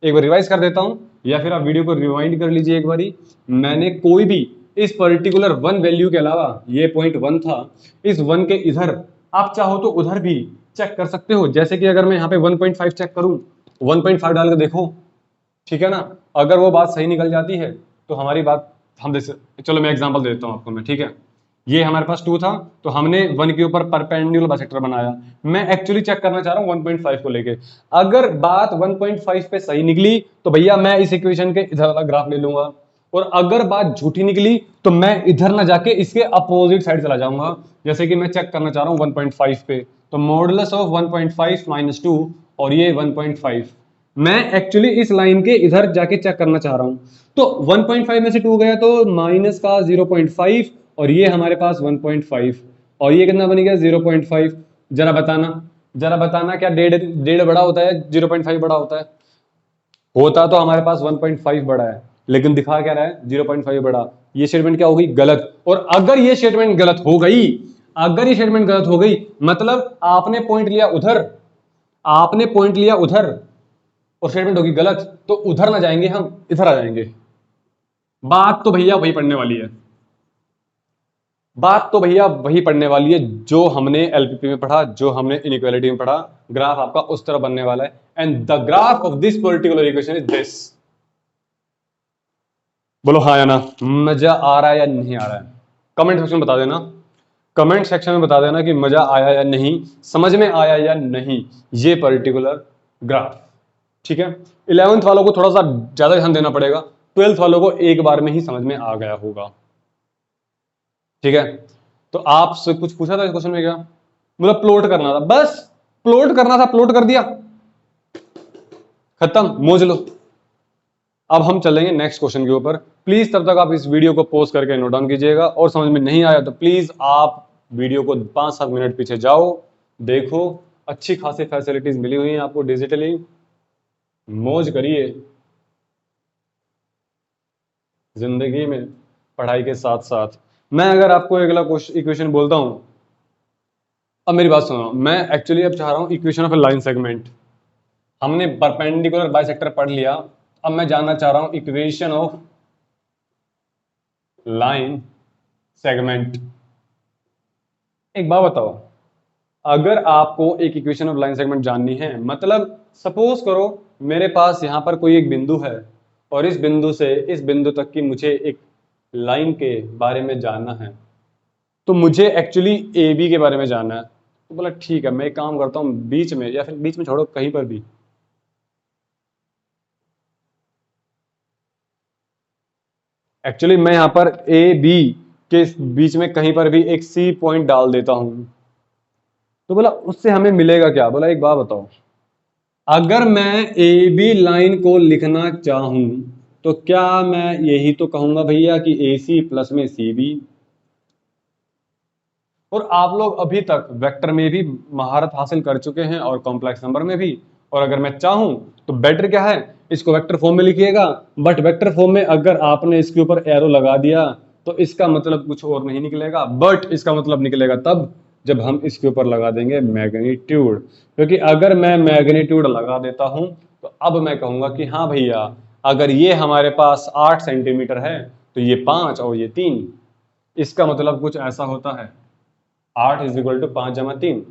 एक बार रिवाइज कर देता हूं, या फिर आप वीडियो को रिवाइंड कर लीजिए एक बारी। मैंने कोई भी इस पर्टिकुलर 1 वैल्यू के अलावा, ये पॉइंट 1 था, इस 1 के इधर आप चाहो तो उधर भी चेक कर सकते हो। जैसे कि अगर मैं यहाँ पे 1.5 चेक करूं, 1.5 डाल के देखो, ठीक है ना। अगर वो बात सही निकल जाती है तो हमारी बात हम चलो मैं एग्जांपल देता हूं आपको मैं, ठीक है। ये हमारे पास 2 था, तो हमने 1 के ऊपर परपेंडिकुलर बाइसेक्टर बनाया। मैं एक्चुअली चेक करना चाह रहा हूं 1.5 को लेके। अगर बात 1.5 पे सही निकली तो भैया मैं इस इक्वेशन के इधर वाला ग्राफ ले लूंगा, और अगर बात झूठी निकली तो मैं इधर ना जाके इसके अपोजिट साइड चला जाऊंगा। जैसे कि मैं चेक करना चाह रहा हूं 1.5 पे, तो मॉडुलस ऑफ 1.5 - 2 और ये 1.5, मैं एक्चुअली इस लाइन के इधर जाके चेक करना चाह रहा हूं। तो 1.5 में से 2 गया तो माइनस का 0.5, और ये हमारे पास 1.5, और ये कितना बन गया 0.5। जरा बताना क्या डेढ़ डेढ़ बड़ा होता है 0.5 बड़ा होता है? होता तो हमारे पास 1.5 बड़ा है, लेकिन दिखा क्या रहा है 0.5 बड़ा। ये स्टेटमेंट क्या होगी, गलत। और अगर ये स्टेटमेंट गलत हो गई, अगर ये स्टेटमेंट गलत हो गई, मतलब आपने पॉइंट लिया उधर, आपने पॉइंट लिया उधर और स्टेटमेंट होगी गलत, तो उधर ना जाएंगे हम, इधर आ जाएंगे। बात तो भैया वही पढ़ने वाली है, बात तो भैया वही पढ़ने वाली है जो हमने एलपीपी में पढ़ा, जो हमने इनइक्वालिटी में पढ़ा। ग्राफ आपका उस तरह बनने वाला है, and the graph of this particular equation is this. बोलो हाँ या ना, मजा आ रहा है या नहीं आ रहा है? कमेंट सेक्शन में बता देना, कमेंट सेक्शन में बता देना कि मजा आया या नहीं, समझ में आया या नहीं ये पर्टिकुलर ग्राफ, ठीक है। 11th वालों को थोड़ा सा ज्यादा ध्यान देना पड़ेगा, 12th वालों को एक बार में ही समझ में आ गया होगा, ठीक है। तो आपसे कुछ पूछा था इस क्वेश्चन में क्या, मतलब प्लॉट करना था, बस प्लॉट करना था, प्लॉट कर दिया, खत्म, मोज लो। अब हम चलेंगे नेक्स्ट क्वेश्चन के ऊपर। प्लीज तब तक आप इस वीडियो को पॉज करके नोट डाउन कीजिएगा, और समझ में नहीं आया तो प्लीज आप वीडियो को 5-7 मिनट पीछे जाओ, देखो, अच्छी खासी फैसिलिटीज मिली हुई हैं आपको डिजिटली, मौज करिए जिंदगी में पढ़ाई के साथ साथ। मैं अगर आपको अगला इक्वेशन बोलता हूं, अब मेरी बात सुनो, मैं एक्चुअली अब चाह रहा हूं equation of A line segment. हमने परपेंडिकुलर बाइसेक्टर पढ़ लिया, अब मैं जानना चाह रहा हूं इक्वेशन ऑफ लाइन सेगमेंट। एक बात बताओ, अगर आपको एक इक्वेशन ऑफ लाइन सेगमेंट जाननी है, मतलब सपोज करो मेरे पास यहां पर कोई एक बिंदु है और इस बिंदु से इस बिंदु तक की मुझे एक लाइन के बारे में जानना है, तो मुझे एक्चुअली ए बी के बारे में जानना है। तो बोला ठीक है, मैं एक काम करता हूँ, बीच में, या फिर बीच में छोड़ो, कहीं पर भी, एक्चुअली मैं यहां पर ए बी के बीच में कहीं पर भी एक सी पॉइंट डाल देता हूं। तो बोला उससे हमें मिलेगा क्या? बोला एक बात बताओ, अगर मैं ए बी लाइन को लिखना चाहूं तो क्या मैं यही तो कहूंगा भैया कि ए सी प्लस में सी बी। और आप लोग अभी तक वेक्टर में भी महारत हासिल कर चुके हैं और कॉम्प्लेक्स नंबर में भी। और अगर मैं चाहूं तो बेटर क्या है, इसको वेक्टर फॉर्म में लिखिएगा, बट वेक्टर फॉर्म में अगर आपने इसके ऊपर एरो लगा दिया तो इसका मतलब कुछ और नहीं निकलेगा, बट इसका मतलब निकलेगा तब जब हम इसके ऊपर लगा देंगे मैग्नीट्यूड। क्योंकि अगर मैं मैग्नीट्यूड लगा देता हूं तो अब मैं कहूंगा कि हाँ भैया, अगर ये हमारे पास 8 सेंटीमीटर है तो ये 5 और ये 3, इसका मतलब कुछ ऐसा होता है, 8 इज इक्वल टू 5 जमा 3।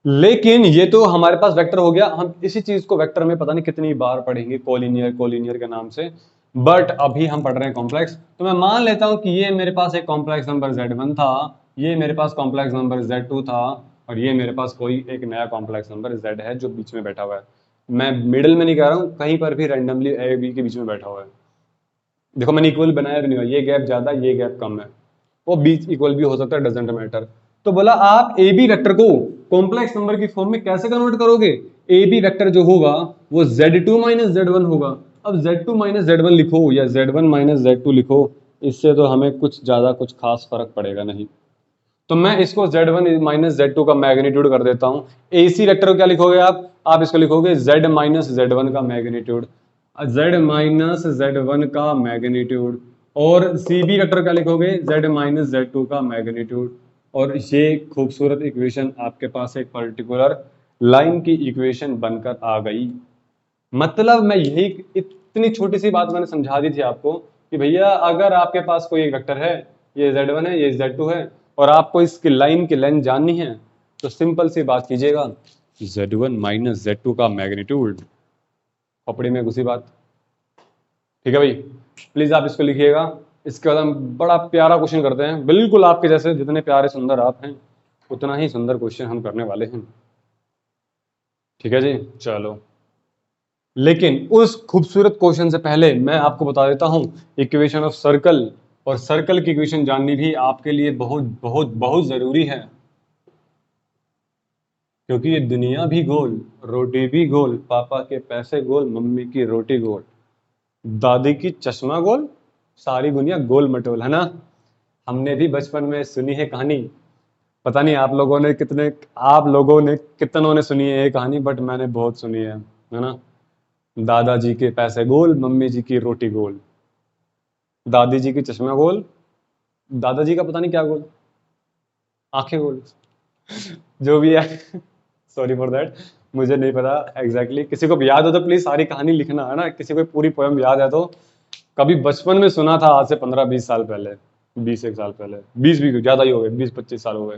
लेकिन ये तो हमारे पास वेक्टर हो गया, हम इसी चीज को वेक्टर में पता नहीं कितनी बार पढ़ेंगे कोलिनियर कोलिनियर के नाम से, बट अभी हम पढ़ रहे हैं कॉम्प्लेक्स। तो मैं मान लेता हूं कि ये मेरे पास एक कॉम्प्लेक्स नंबर Z1 था, ये मेरे पास कॉम्प्लेक्स नंबर Z2 था, और ये मेरे पास कोई एक नया कॉम्प्लेक्स नंबर Z है जो बीच में बैठा हुआ है। मैं मिडिल में नहीं कह रहा हूं, कहीं पर भी रैंडमली ए बी के बीच में बैठा हुआ है। देखो मैंने इक्वल बनाया भी नहीं हुआ, ये गैप ज्यादा ये गैप कम है, वो बीच इक्वल भी हो सकता है, डजेंट मैटर। तो बोला आप ए बी वेक्टर को कॉम्प्लेक्स नंबर की फॉर्म में कैसे कन्वर्ट करोगे? ए बी वेक्टर जो होगा वो Z2 माइनस Z1 होगा। अब Z2 माइनस Z1 लिखो या Z1 माइनस Z2 लिखो, इससे तो हमें कुछ ज्यादा कुछ खास फर्क पड़ेगा नहीं। तो मैं इसको Z1 माइनस Z2 का मैग्नीट्यूड कर देता हूं। ए सी वेक्टर को क्या लिखोगे आप इसको लिखोगे Z माइनस Z1 का मैग्नीट्यूड, Z माइनस Z1 का मैग्नीट्यूड। और सी बी वेक्टर क्या लिखोगे? Z माइनस Z2 का मैग्नीट्यूड। और ये खूबसूरत इक्वेशन आपके पास एक पर्टिकुलर लाइन की इक्वेशन बनकर आ गई। मतलब मैं यही, इतनी छोटी सी बात मैंने समझा दी थी आपको कि भैया अगर आपके पास कोई एक वेक्टर है, ये Z1 है ये Z2 है, और आपको इसकी लाइन की लेंथ जाननी है, तो सिंपल सी बात कीजिएगा, Z1 माइनस Z2 का मैग्नीट्यूड, खोपड़ी में घुसी बात। ठीक है भाई, प्लीज आप इसको लिखिएगा। इसके बाद हम बड़ा प्यारा क्वेश्चन करते हैं, बिल्कुल आपके जैसे जितने प्यारे सुंदर आप हैं उतना ही सुंदर क्वेश्चन हम करने वाले हैं। ठीक है जी, चलो। लेकिन उस खूबसूरत क्वेश्चन से पहले मैं आपको बता देता हूं इक्वेशन ऑफ सर्कल, और सर्कल की इक्वेशन जाननी भी आपके लिए बहुत बहुत बहुत जरूरी है। क्योंकि ये दुनिया भी गोल, रोटी भी गोल, पापा के पैसे गोल, मम्मी की रोटी गोल, दादी की चश्मा गोल, सारी दुनिया गोल मटोल, है ना? हमने भी बचपन में सुनी है कहानी, पता नहीं आप लोगों ने कितनों ने सुनी है ये कहानी, बट मैंने बहुत सुनी है ना? दादाजी के पैसे गोल, मम्मी जी की रोटी गोल, दादी जी की चश्मा गोल, दादाजी का पता नहीं क्या गोल, आंखें गोल, जो भी है। सॉरी फॉर दैट, मुझे नहीं पता एग्जैक्टली। किसी को भी याद हो तो प्लीज सारी कहानी लिखना, है ना? किसी को पूरी पोएम याद है तो, कभी बचपन में सुना था, आज से 15-20 साल पहले, 20 एक साल पहले, 20 भी ज्यादा ही हो गए, 20-25 साल हो गए।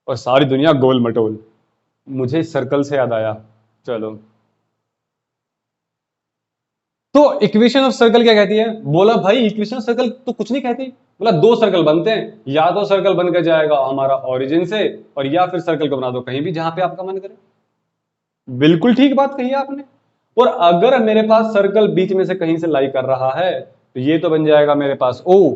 और सारी दुनिया गोल मटोल, मुझे सर्कल से याद आया। चलो, तो इक्वेशन ऑफ सर्कल क्या कहती है? बोला भाई इक्वेशन ऑफ सर्कल तो कुछ नहीं कहती। बोला दो सर्कल बनते हैं, या तो सर्कल बनकर जाएगा हमारा ओरिजिन से, और या फिर सर्कल को बना दो कहीं भी जहां पे आपका मन करे। बिल्कुल ठीक बात कही आपने। और अगर मेरे पास सर्कल बीच में से कहीं से लाई कर रहा है तो ये तो बन जाएगा मेरे पास O,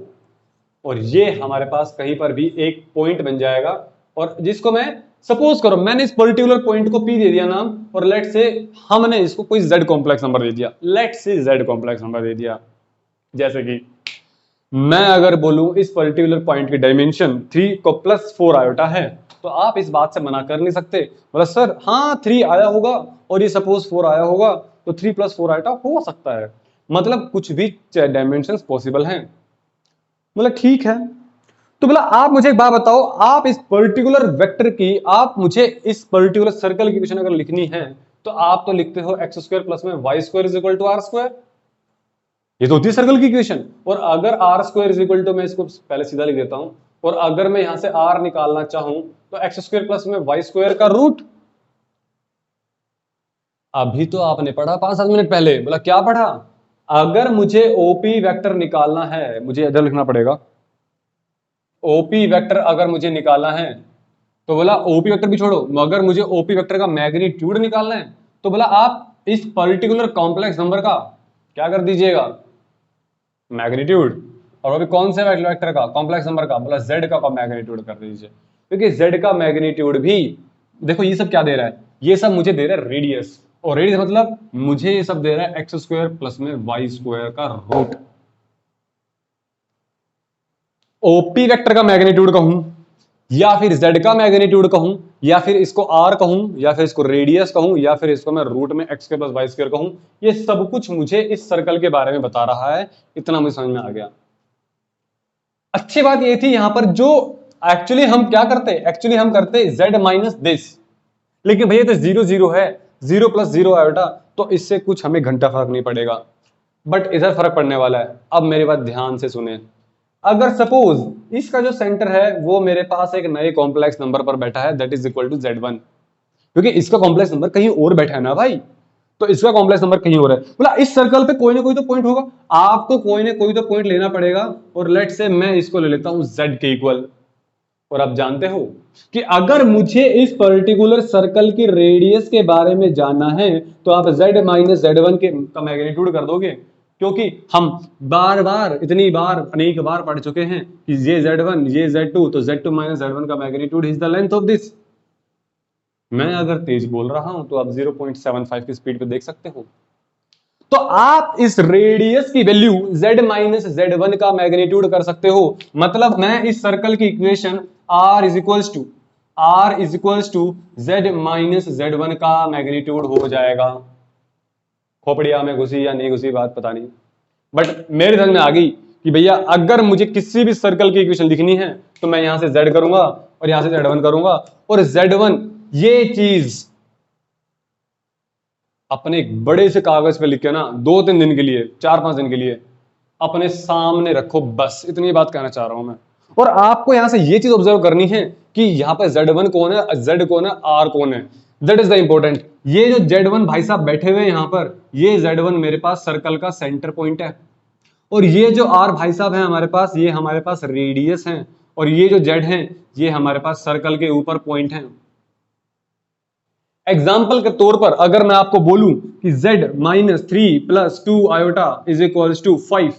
और ये हमारे पास कहीं पर भी एक पॉइंट बन जाएगा, और जिसको मैं, सपोज करो मैंने इस पर्टिकुलर पॉइंट को P दे दिया नाम, और लेट से हमने इसको कोई Z कॉम्प्लेक्स नंबर दे दिया, लेट से Z कॉम्प्लेक्स नंबर दे दिया। जैसे कि मैं अगर बोलूं इस पर्टिकुलर पॉइंट की डायमेंशन 3 को +4 आयोटा है, तो आप इस बात से मना कर नहीं सकते। बोला सर हाँ 3 आया होगा और ये सपोज 4 आया होगा, तो 3 + 4 आयोटा हो सकता है, मतलब कुछ भी डायमेंशन पॉसिबल हैं। बोला ठीक है। तो बोला आप मुझे एक बात बताओ, आप इस पर्टिकुलर वेक्टर की, आप मुझे इस पर्टिकुलर सर्कल की इक्वेशन अगर लिखनी है तो आप तो लिखते हो x² प्लस में y² = r²। ये तो होती है सर्कल की इक्वेशन। और अगर r² मैं इसको पहले सीधा लिख देता हूं, और अगर मैं यहां से r निकालना चाहूं तो एक्स स्क्वायर प्लस में वाई स्क्वायर का रूट। अभी तो आपने पढ़ा 5-7 मिनट पहले, बोला क्या पढ़ा, अगर मुझे ओपी वेक्टर निकालना है, मुझे इधर लिखना पड़ेगा, ओपी वेक्टर अगर मुझे निकालना है तो बोला ओपी वेक्टर भी छोड़ो, अगर मुझे ओपी वेक्टर का मैग्नीट्यूड निकालना है तो बोला आप इस पर्टिकुलर कॉम्प्लेक्स नंबर का क्या कर दीजिएगा, मैग्नीट्यूड। और वो भी कौन से वेक्टर का, कॉम्प्लेक्स नंबर का, बोला जेड का मैग्नीट्यूड कर दीजिए, क्योंकि जेड का मैग्नीट्यूड भी, देखो ये सब क्या दे रहा है, ये सब मुझे दे रहा है रेडियस, और रेडियस मतलब मुझे ये सब दे रहा है एक्स स्क्वायर प्लस में वाई स्क्वायर का रूट। ओपी वेक्टर का मैग्नीट्यूड कहूं या फिर z का मैग्नीट्यूड कहूं या फिर इसको r कहूं या फिर इसको रेडियस कहूं या फिर इसको मैं रूट में x square plus y square कहूं, ये सब कुछ मुझे इस सर्कल के बारे में बता रहा है। इतना मुझे समझ में आ गया। अच्छी बात ये थी यहां पर जो एक्चुअली हम क्या करते, एक्चुअली हम करते z माइनस दिस, लेकिन भैया तो 0 0 है, 0 प्लस 0 आयोटा, तो इससे कुछ हमें घंटा फर्क नहीं पड़ेगा, बट इधर फर्क पड़ने वाला है। अब मेरी बात ध्यान से सुने, अगर सपोज इसका जो सेंटर है वो मेरे पास एक नए कॉम्प्लेक्स नंबर पर बैठा है, that is equal to z1, क्योंकि इसका कॉम्प्लेक्स नंबर कहीं और बैठा है ना भाई, तो इसका कॉम्प्लेक्स नंबर कहीं और है, बोला इस सर्कल पे कोई ना कोई तो पॉइंट होगा, आपको कोई ना कोई तो पॉइंट लेना पड़ेगा, और लेट से मैं इसको ले लेता हूं z के इक्वल। और आप जानते हो कि अगर मुझे इस पर्टिकुलर सर्कल की रेडियस के बारे में जानना है तो आप z माइनस z1 के का मैग्नीट्यूड कर दोगे, क्योंकि हम बार बार इतनी बार अनेक बार पढ़ चुके हैं कि ये z1 ये z2, तो z2 माइनस z1 का magnitude is the length of this. मैं अगर तेज बोल रहा हूं तो आप 0.75 की स्पीड पे देख सकते हो। तो आप इस रेडियस की वैल्यू z माइनस z1 का मैग्नीट्यूड कर सकते हो, मतलब मैं इस सर्कल की equation r is equals to z minus z1 का मैग्नीट्यूड हो जाएगा। खोपड़िया में घुसी या नहीं घुसी बात पता नहीं, बट मेरे समझ में आ गई कि भैया अगर मुझे किसी भी सर्कल की इक्वेशन लिखनी है तो मैं यहां से z करूंगा और यहां से z1 करूंगा, और z1 ये चीज अपने एक बड़े से कागज पे लिख के ना 2-3 दिन के लिए, 4-5 दिन के लिए अपने सामने रखो, बस इतनी बात कहना चाह रहा हूं मैं। और आपको यहां से ये चीज ऑब्जर्व करनी है कि यहां पर z1 कौन है, z कौन है, r कौन है, दैट इज द इंपॉर्टेंट। ये जो z1 भाई साहब बैठे हुए हैं यहां पर, ये z1 मेरे पास सर्कल का सेंटर पॉइंट है, और ये जो r भाई साहब है हमारे पास, ये हमारे पास रेडियस है, और ये जो z है ये हमारे पास सर्कल के ऊपर पॉइंट है। एग्जाम्पल के तौर पर अगर मैं आपको बोलूं कि z minus 3 plus 2 iota is equals to 5,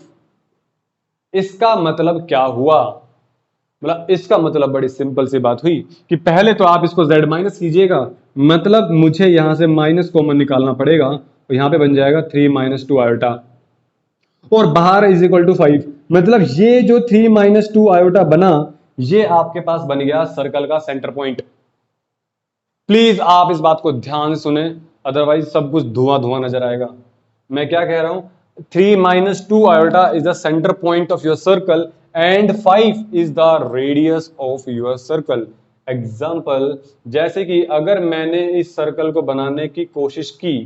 इसका मतलब क्या हुआ, मतलब इसका मतलब बड़ी सिंपल सी बात हुई कि पहले तो आप इसको z माइनस कीजिएगा, मतलब मुझे यहां से माइनस कॉमन निकालना पड़ेगा, तो यहां पे बन जाएगा 3 माइनस 2 आयोटा, और बाहर इज इक्वल टू 5, मतलब ये जो 3 माइनस 2 आयोटा बना, ये आपके पास बन गया सर्कल का सेंटर पॉइंट। प्लीज आप इस बात को ध्यान से सुने, अदरवाइज सब कुछ धुआं धुआं नजर आएगा। मैं क्या कह रहा हूं, 3 minus 2 iota is the centre point of your circle and 5 is the radius of your circle. Example, जैसे कि अगर मैंने इस सर्कल को बनाने की कोशिश की,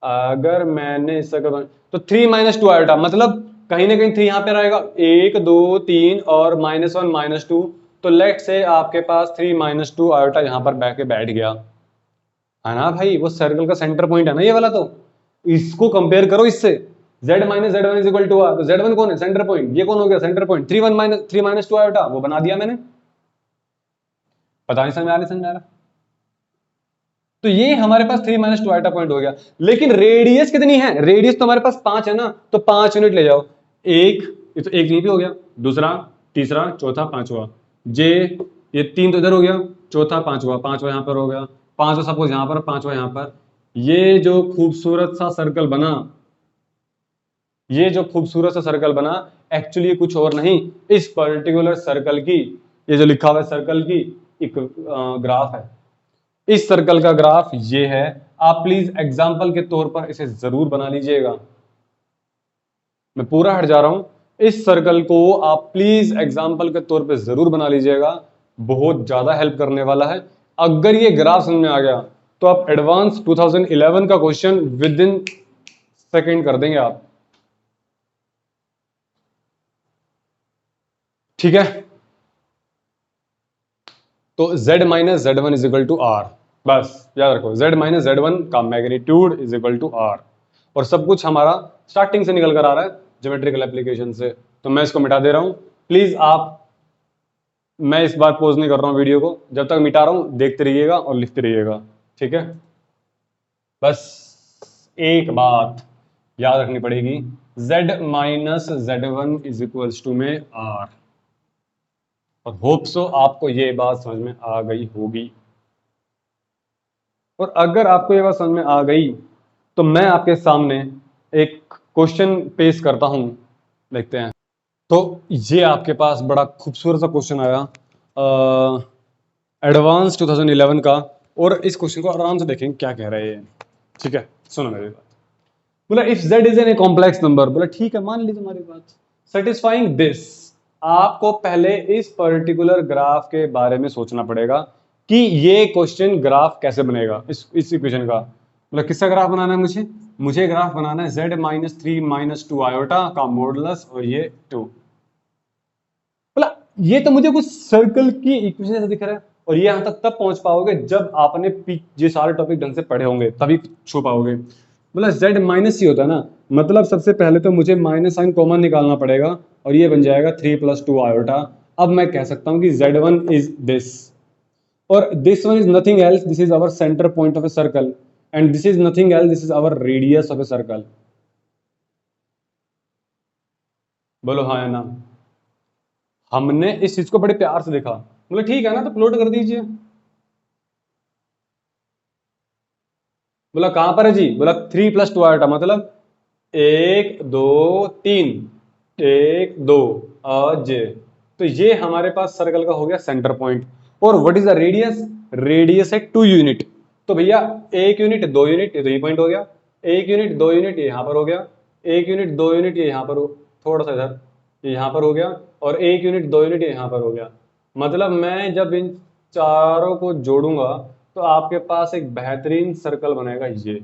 अगर मैंने इस सर्कल तो 3 माइनस 2 आयोटा, मतलब कहीं ना कहीं 3 यहां पे रहेगा, 1 2 3 और -1 -2, तो लेट से आपके पास 3 माइनस 2 आयोटा यहां पर बैठ गया है ना भाई, वो सर्कल का सेंटर पॉइंट है ना ये वाला, तो इसको कंपेयर करो इससे, z minus z1 is equal to r, तो z1 कौन है, सेंटर पॉइंट, ये कौन हो गया सेंटर पॉइंट, 3 माइनस 2 आयोटा वो बना दिया मैंने, पता नहीं समझ आ रहा। तो ये हमारे पास 3 माइनस 2 आयोटा पॉइंट हो गया, लेकिन रेडियस कितनी है, रेडियस तो हमारे पास 5 है ना, तो 5 यूनिट ले जाओ, एक ये तो एक यहीं पे हो गया, दूसरा तीसरा चौथा पांचवा, जे ये 3 तो इधर हो गया, चौथा पांचवा, पांचवा यहां पर हो गया, पांचवा सपोज यहां पर, पांचवा यहां पर, ये जो खूबसूरत सा सर्कल बना, ये जो खूबसूरत सा सर्कल बना, एक्चुअली कुछ और नहीं, इस पर्टिकुलर सर्कल की, ये जो लिखा हुआ है सर्कल की एक ग्राफ है, इस सर्कल का ग्राफ ये है। आप प्लीज एग्जाम्पल के तौर पर इसे जरूर बना लीजिएगा, मैं पूरा हट जा रहा हूं, इस सर्कल को आप प्लीज एग्जाम्पल के तौर पे जरूर बना लीजिएगा, बहुत ज्यादा हेल्प करने वाला है। अगर ये ग्राफ समझ में आ गया तो आप एडवांस 2011 का क्वेश्चन विद इन सेकेंड कर देंगे आप। ठीक है, तो z minus z one is equal to r, बस याद रखो z माइनस जेड वन का magnitude is equal to r, और सब कुछ हमारा स्टार्टिंग से निकल कर आ रहा है ज्योमेट्रिकल एप्लीकेशन से। तो मैं इसको मिटा दे रहा हूं, प्लीज आप, मैं इस बार पोज नहीं कर रहा हूं वीडियो को, जब तक मिटा रहा हूं देखते रहिएगा और लिखते रहिएगा, ठीक है। बस एक बात याद रखनी पड़ेगी, z minus z one is equals to में आर, और होप सो आपको ये बात समझ में आ गई होगी। और अगर आपको ये बात समझ में आ गई तो मैं आपके सामने एक क्वेश्चन पेश करता हूं, देखते हैं। तो ये आपके पास बड़ा खूबसूरत सा क्वेश्चन आया एडवांस 2011 का, और इस क्वेश्चन को आराम से देखेंगे क्या कह रहे हैं, ठीक है। सुनो मेरी बात। बोला if z is an a complex number, बोला ठीक है मान ली तुम्हारी बात, सेटिस्फाइंग दिस, आपको पहले इस पर्टिकुलर ग्राफ के बारे में सोचना पड़ेगा कि ये क्वेश्चन ग्राफ कैसे बनेगा इस इक्वेशन का। मतलब किसका ग्राफ बनाना है मुझे, मुझे ग्राफ बनाना है z minus three minus two iota का मॉडुलस और ये 2। बोला ये तो मुझे कुछ सर्कल की इक्वेशन जैसा दिख रहा है, और ये यहां तक तब पहुंच पाओगे जब आपने ये सारे टॉपिक ढंग से पढ़े होंगे, तभी छू पाओगे। बोला z माइनस ही होता है ना, मतलब सबसे पहले तो मुझे माइनस साइन कॉमन निकालना पड़ेगा, और ये बन जाएगा 3 प्लस 2 आयोटा। अब मैं कह सकता हूं कि z1 इज दिस, और this one is nothing else, this is our centre point of a circle, and this is nothing else, this is our radius of a circle. बोलो हाँ या ना। हमने इस चीज को बड़े प्यार से देखा, बोले ठीक है ना, तो प्लॉट कर दीजिए। बोला कहां पर है जी, बोला 3 प्लस 2 आयोटा, मतलब 1 2 3, 1 2 अज, तो ये हमारे पास सर्कल का हो गया सेंटर पॉइंट। और what is the radius, radius है 2 यूनिट, तो भैया 1 यूनिट 2 यूनिट, ये 2 पॉइंट हो गया, 1 यूनिट 2 यूनिट ये यहां पर हो गया, 1 यूनिट 2 यूनिट ये यहां पर हो, थोड़ा सा इधर ये यहां पर हो गया, और 1 यूनिट 2 यूनिट ये यहां पर हो गया। मतलब मैं जब इन चारों को जोड़ूंगा तो आपके पास एक बेहतरीन सर्कल बनेगा। ये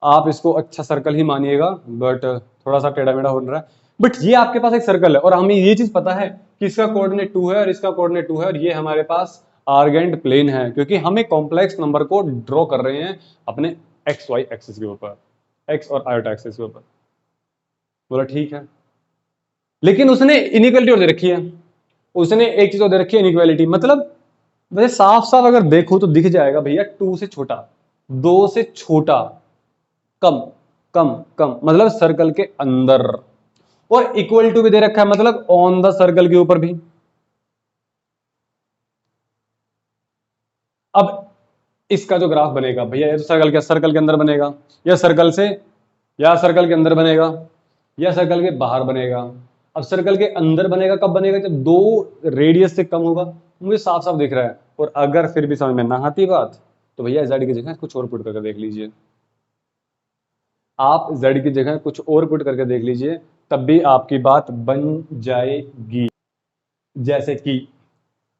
आप इसको अच्छा सर्कल ही मानिएगा, बट थोड़ा सा टेढ़ा मेढ़ा हो रहा है, बट ये आपके पास एक सर्कल है, और हमें ये चीज पता है कि इसका कोऑर्डिनेट 2 है और इसका कोऑर्डिनेट 2 है, और ये हमारे पास आर्गेंट प्लेन है, क्योंकि हम एक कॉम्प्लेक्स नंबर को ड्रॉ कर रहे हैं अपने एक्स वाई एक्सिस के ऊपर, एक्स और आयोटा एक्सिस के ऊपर। बोला ठीक है, लेकिन उसने इनइक्वालिटी और दे रखी है, उसने एक चीज और दे रखी है इनइक्वालिटी, मतलब वैसे साफ साफ अगर देखो तो दिख जाएगा भैया 2 से छोटा, 2 से छोटा, कम कम कम, मतलब सर्कल के अंदर, और इक्वल टू भी दे रखा है, मतलब ऑन द सर्कल के ऊपर भी। अब इसका जो ग्राफ बनेगा भैया, ये तो सर्कल के अंदर बनेगा, या सर्कल से, या सर्कल के अंदर बनेगा, या सर्कल के बाहर बनेगा। अब सर्कल के अंदर बनेगा कब बनेगा, जब 2 रेडियस से कम होगा, मुझे साफ साफ दिख रहा है। और अगर फिर भी समझ में ना आती बात, तो भैया z की जगह कुछ और पुट करके देख लीजिए, आप z की जगह कुछ और पुट करके देख लीजिए, तब भी आपकी बात बन जाएगी। जैसे कि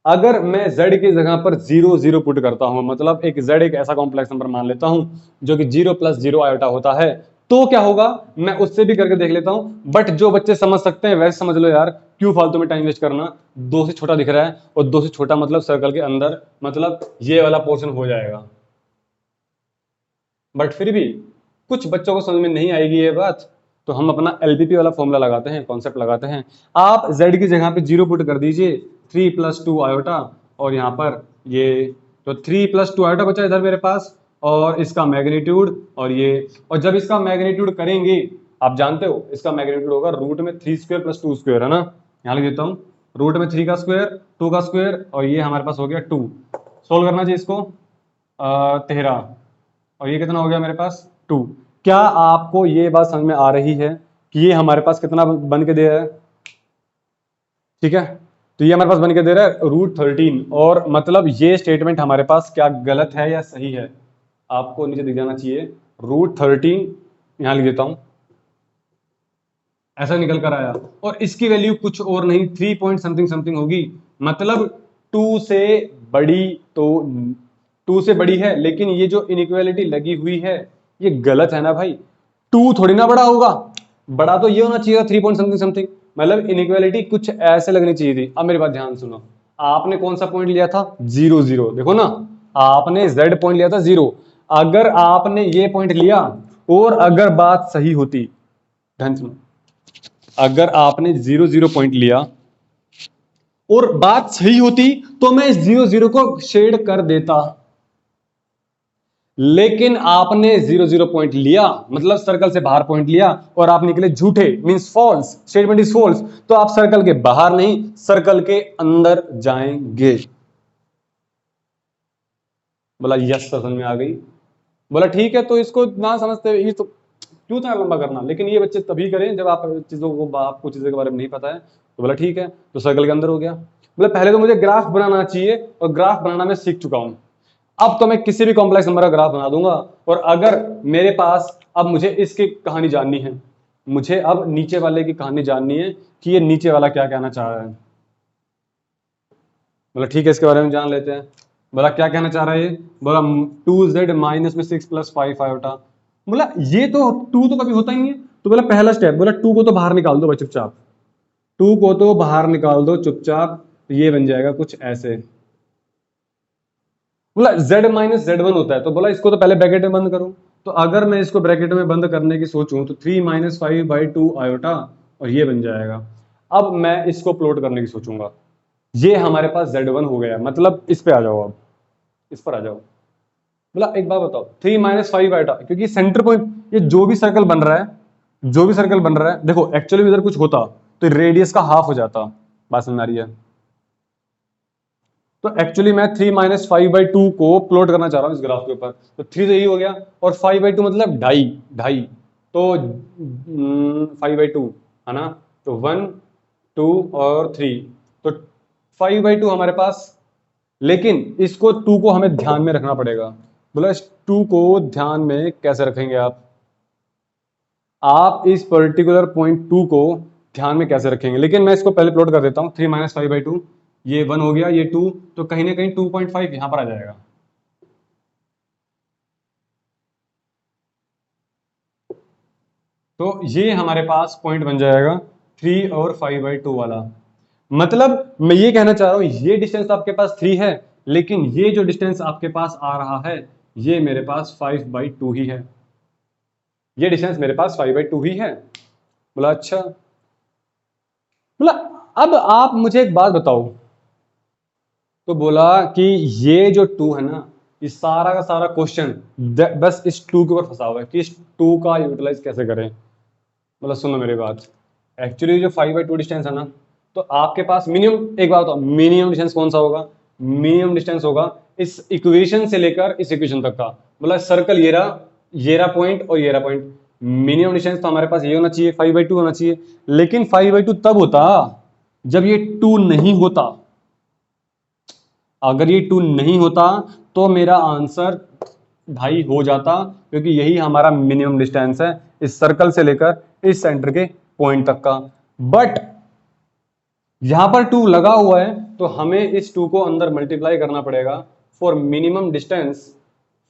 अगर मैं z की जगह पर 0 0 पुट करता हूं, मतलब एक z एक ऐसा कॉम्प्लेक्स नंबर मान लेता हूं जो कि 0 प्लस 0 आयोटा होता है, तो क्या होगा, मैं उससे भी करके देख लेता हूं। बट जो बच्चे समझ सकते हैं वैसे समझ लो यार, क्यों फालतू में टाइम वेस्ट करना। 2 से छोटा दिख रहा है, और 2 से छोटा मतलब सर्कल के अंदर, मतलब ये वाला पोर्शन हो जाएगा। बट फिर भी कुछ बच्चों को समझ में नहीं आएगी ये बात, तो हम अपना एलपीपी वाला फॉर्मूला लगाते हैं, कॉन्सेप्ट लगाते हैं। आप z की जगह पे 0 पुट कर दीजिए, 3 प्लस 2 आयोटा, और यहाँ पर ये तो 3 प्लस 2 आयोटा बचा इधर मेरे पास, और इसका मैग्नीट्यूड, और ये, और जब इसका मैग्नीट्यूड करेंगे, आप जानते हो इसका मैग्नीट्यूड होगा रूट में 3 स्क्वायर प्लस 2 स्क्वायर, है ना, यहाँ लिख देता हूँ, रूट में 3 का स्क्वायर 2 का स्क्वायर, और ये हमारे पास हो गया 2। सोल्व करना चाहिए इसको 13, और ये कितना हो गया मेरे पास 2। क्या आपको ये बात समझ में आ रही है कि ये हमारे पास कितना बन के दे रहा है, ठीक है। तो ये हमारे पास बन के दे रहा है √13, और मतलब ये स्टेटमेंट हमारे पास क्या गलत है या सही है, आपको नीचे दिख जाना चाहिए √13, यहां लिख देता हूं, ऐसा निकल कर आया, और इसकी वैल्यू कुछ और नहीं 3 पॉइंट समथिंग समथिंग होगी, मतलब 2 से बड़ी, तो 2 से बड़ी है, लेकिन ये जो इनइक्वालिटी लगी हुई है ये गलत है ना भाई, 2 थोड़ी ना बड़ा होगा, बड़ा तो ये होना चाहिए 3 पॉइंट समथिंग समथिंग, मतलब इनइक्वालिटी कुछ ऐसे लगनी चाहिए थी। अब मेरी बात ध्यान सुनो, आपने कौन सा पॉइंट लिया था 0 0, देखो ना, आपने z पॉइंट लिया था 0। अगर आपने ये पॉइंट लिया और अगर बात सही होती, ध्यान सुनो, अगर आपने 0 0 पॉइंट लिया और बात सही होती तो मैं 0 0 को शेड कर देता, लेकिन आपने 0 0 पॉइंट लिया, मतलब सर्कल से बाहर पॉइंट लिया और आप निकले झूठे, means false, statement is false. तो आप सर्कल के बाहर नहीं, सर्कल के अंदर जाएंगे। बोला यस, समझ में आ गई। बोला ठीक है, तो इसको ना समझते ये तो क्यों इतना लंबा करना, लेकिन ये बच्चे तभी करें जब आप चीजों को, आपको चीजों के बारे में नहीं पता है। तो बोला ठीक है, तो सर्कल के अंदर हो गया। बोला पहले तो मुझे ग्राफ बनाना चाहिए और ग्राफ बनाना मैं सीख चुका हूं। अब तो मैं किसी भी कॉम्प्लेक्स नंबर का ग्राफ बना दूंगा। और अगर मेरे पास अब मुझे इसकी कहानी जाननी है, मुझे अब नीचे वाले की कहानी जाननी है कि ये नीचे वाला क्या कहना चाह रहा है। बोला ठीक है, इसके बारे में जान लेते हैं। बोला क्या कहना चाह रहा है ये? बोला 2z माइनस में 6 प्लस 5 आयोटा। बोला ये तो 2 तो कभी होता ही नहीं है। तो बोला पहला स्टेप, बोला 2 को तो बाहर निकाल दो भाई चुपचाप, 2 को तो बाहर निकाल दो चुपचाप। ये बन जाएगा कुछ ऐसे। बोला z माइनस z1 होता है, तो बोला इसको तो पहले ब्रैकेट में बंद करो। तो अगर मैं इसको ब्रैकेट में बंद करने की सोचूं तो 3 माइनस 5/2 आयोटा, और ये बन जाएगा। अब मैं इसको प्लॉट करने की सोचूंगा, ये हमारे पास z1 हो गया। मतलब इस पे आ जाओ, अब इस पर आ जाओ। बोला एक बात बताओ, 3 माइनस 5 आयोटा, क्योंकि सेंटर पॉइंट, ये जो भी सर्कल बन रहा है, जो भी सर्कल बन रहा है, देखो एक्चुअली इधर कुछ होता तो रेडियस का हाफ हो जाता। बात समझ आ रही है? तो एक्चुअली मैं 3 माइनस 5/2 को प्लॉट करना चाह रहा हूं इस ग्राफ के ऊपर। तो 3 तो यही हो गया, और 5/2 मतलब ढाई, ढाई। तो 5/2 है ना, तो 1 2 और 3, तो 5/2 हमारे पास। लेकिन इसको 2 को हमें ध्यान में रखना पड़ेगा। बोला इस 2 को ध्यान में कैसे रखेंगे आप इस पर्टिकुलर पॉइंट 2 को ध्यान में कैसे रखेंगे? लेकिन मैं इसको पहले प्लॉट कर देता हूं। 3 माइनस 5/2, ये 1 हो गया, ये 2, तो कहीं ना कहीं 2.5 यहां पर आ जाएगा। तो ये हमारे पास पॉइंट बन जाएगा 3 और 5/2 वाला। मतलब मैं ये कहना चाह रहा हूं, ये डिस्टेंस आपके पास 3 है, लेकिन ये जो डिस्टेंस आपके पास आ रहा है, ये मेरे पास 5/2 ही है। ये डिस्टेंस मेरे पास 5/2 ही है। बोला अच्छा। बोला अब आप मुझे एक बात बताओ। तो बोला कि ये जो 2 है ना, ये सारा का सारा क्वेश्चन बस इस 2 के ऊपर फंसा हुआ है कि इस 2 का यूटिलाइज कैसे करें। मतलब सुनो मेरी बात, एक्चुअली जो 5/2 डिस्टेंस है ना, तो आपके पास मिनिमम, एक बात बताओ, मिनिमम डिस्टेंस कौन सा होगा? मिनिमम डिस्टेंस होगा इस इक्वेशन से लेकर इस इक्वेशन तक का। मतलब सर्कल ये रहा पॉइंट और ये रहा पॉइंट। मिनिमम डिस्टेंस तो हमारे पास ये होना चाहिए, 5/2 होना चाहिए। लेकिन 5/2 तब होता जब ये 2 नहीं होता। अगर ये 2 नहीं होता तो मेरा आंसर ढाई हो जाता, क्योंकि यही हमारा मिनिमम डिस्टेंस है इस सर्कल से लेकर इस सेंटर के पॉइंट तक का। बट यहां पर 2 लगा हुआ है, तो हमें इस 2 को अंदर मल्टीप्लाई करना पड़ेगा फॉर मिनिमम डिस्टेंस।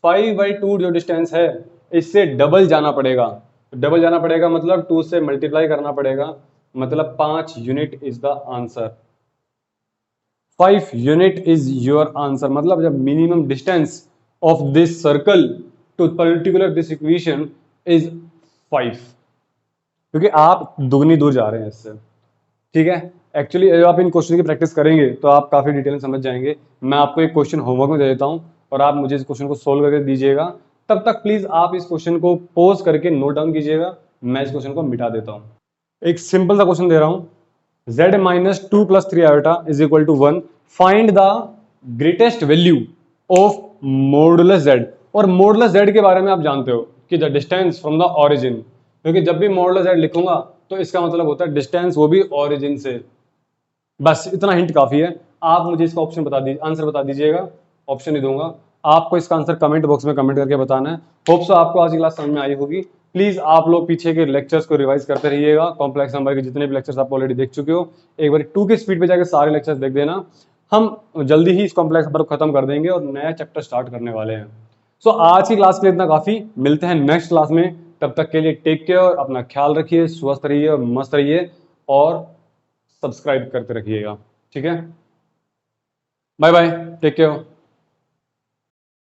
5/2 जो डिस्टेंस है, इससे डबल जाना पड़ेगा। डबल जाना पड़ेगा मतलब 2 से मल्टीप्लाई करना पड़ेगा, मतलब 5 unit is the answer. 5 unit is your answer. मतलब जब minimum distance of this circle to particular this equation is 5, क्योंकि आप दुगनी दूर जा रहे हैं इससे। ठीक है, एक्चुअली जब आप इन क्वेश्चन की प्रैक्टिस करेंगे तो आप काफी डिटेल में समझ जाएंगे। मैं आपको एक क्वेश्चन होमवर्क में दे देता हूं और आप मुझे इस क्वेश्चन को सोल्व करके दीजिएगा। तब तक प्लीज आप इस क्वेश्चन को पॉज करके नोट डाउन कीजिएगा। मैं इस क्वेश्चन को मिटा देता हूं। एक सिंपल सा क्वेश्चन दे रहा हूं, z minus 2 plus 3 iota is equal to 1, find the greatest value of modulus z। और मॉडुलस z के बारे में आप जानते हो कि the distance from the origin, क्योंकि जब भी मॉडुलस z लिखूंगा तो इसका मतलब होता है डिस्टेंस, वो भी ऑरिजिन से। बस इतना हिंट काफी है। आप मुझे इसका ऑप्शन बता दीजिए, आंसर बता दीजिएगा। ऑप्शन नहीं दूंगा, आपको इसका आंसर कमेंट बॉक्स में कमेंट करके बताना है। होप सो आपको आज की क्लास समझ में आई होगी। प्लीज आप लोग पीछे के लेक्चर्स को रिवाइज करते रहिएगा। कॉम्प्लेक्स नंबर के जितने भी लेक्चर्स आप ऑलरेडी देख चुके हो, एक बार 2 की स्पीड पे जाकर सारे लेक्चर्स देख देना। हम जल्दी ही इस कॉम्प्लेक्स नंबर को खत्म कर देंगे और नया चैप्टर स्टार्ट करने वाले हैं। सो आज की क्लास के लिए इतना काफी। मिलते हैं नेक्स्ट क्लास में, तब तक के लिए टेक केयर, अपना ख्याल रखिए, स्वस्थ रहिए और मस्त रहिए। और सब्सक्राइब करते रखिएगा। ठीक है, बाय बाय, टेक केयर।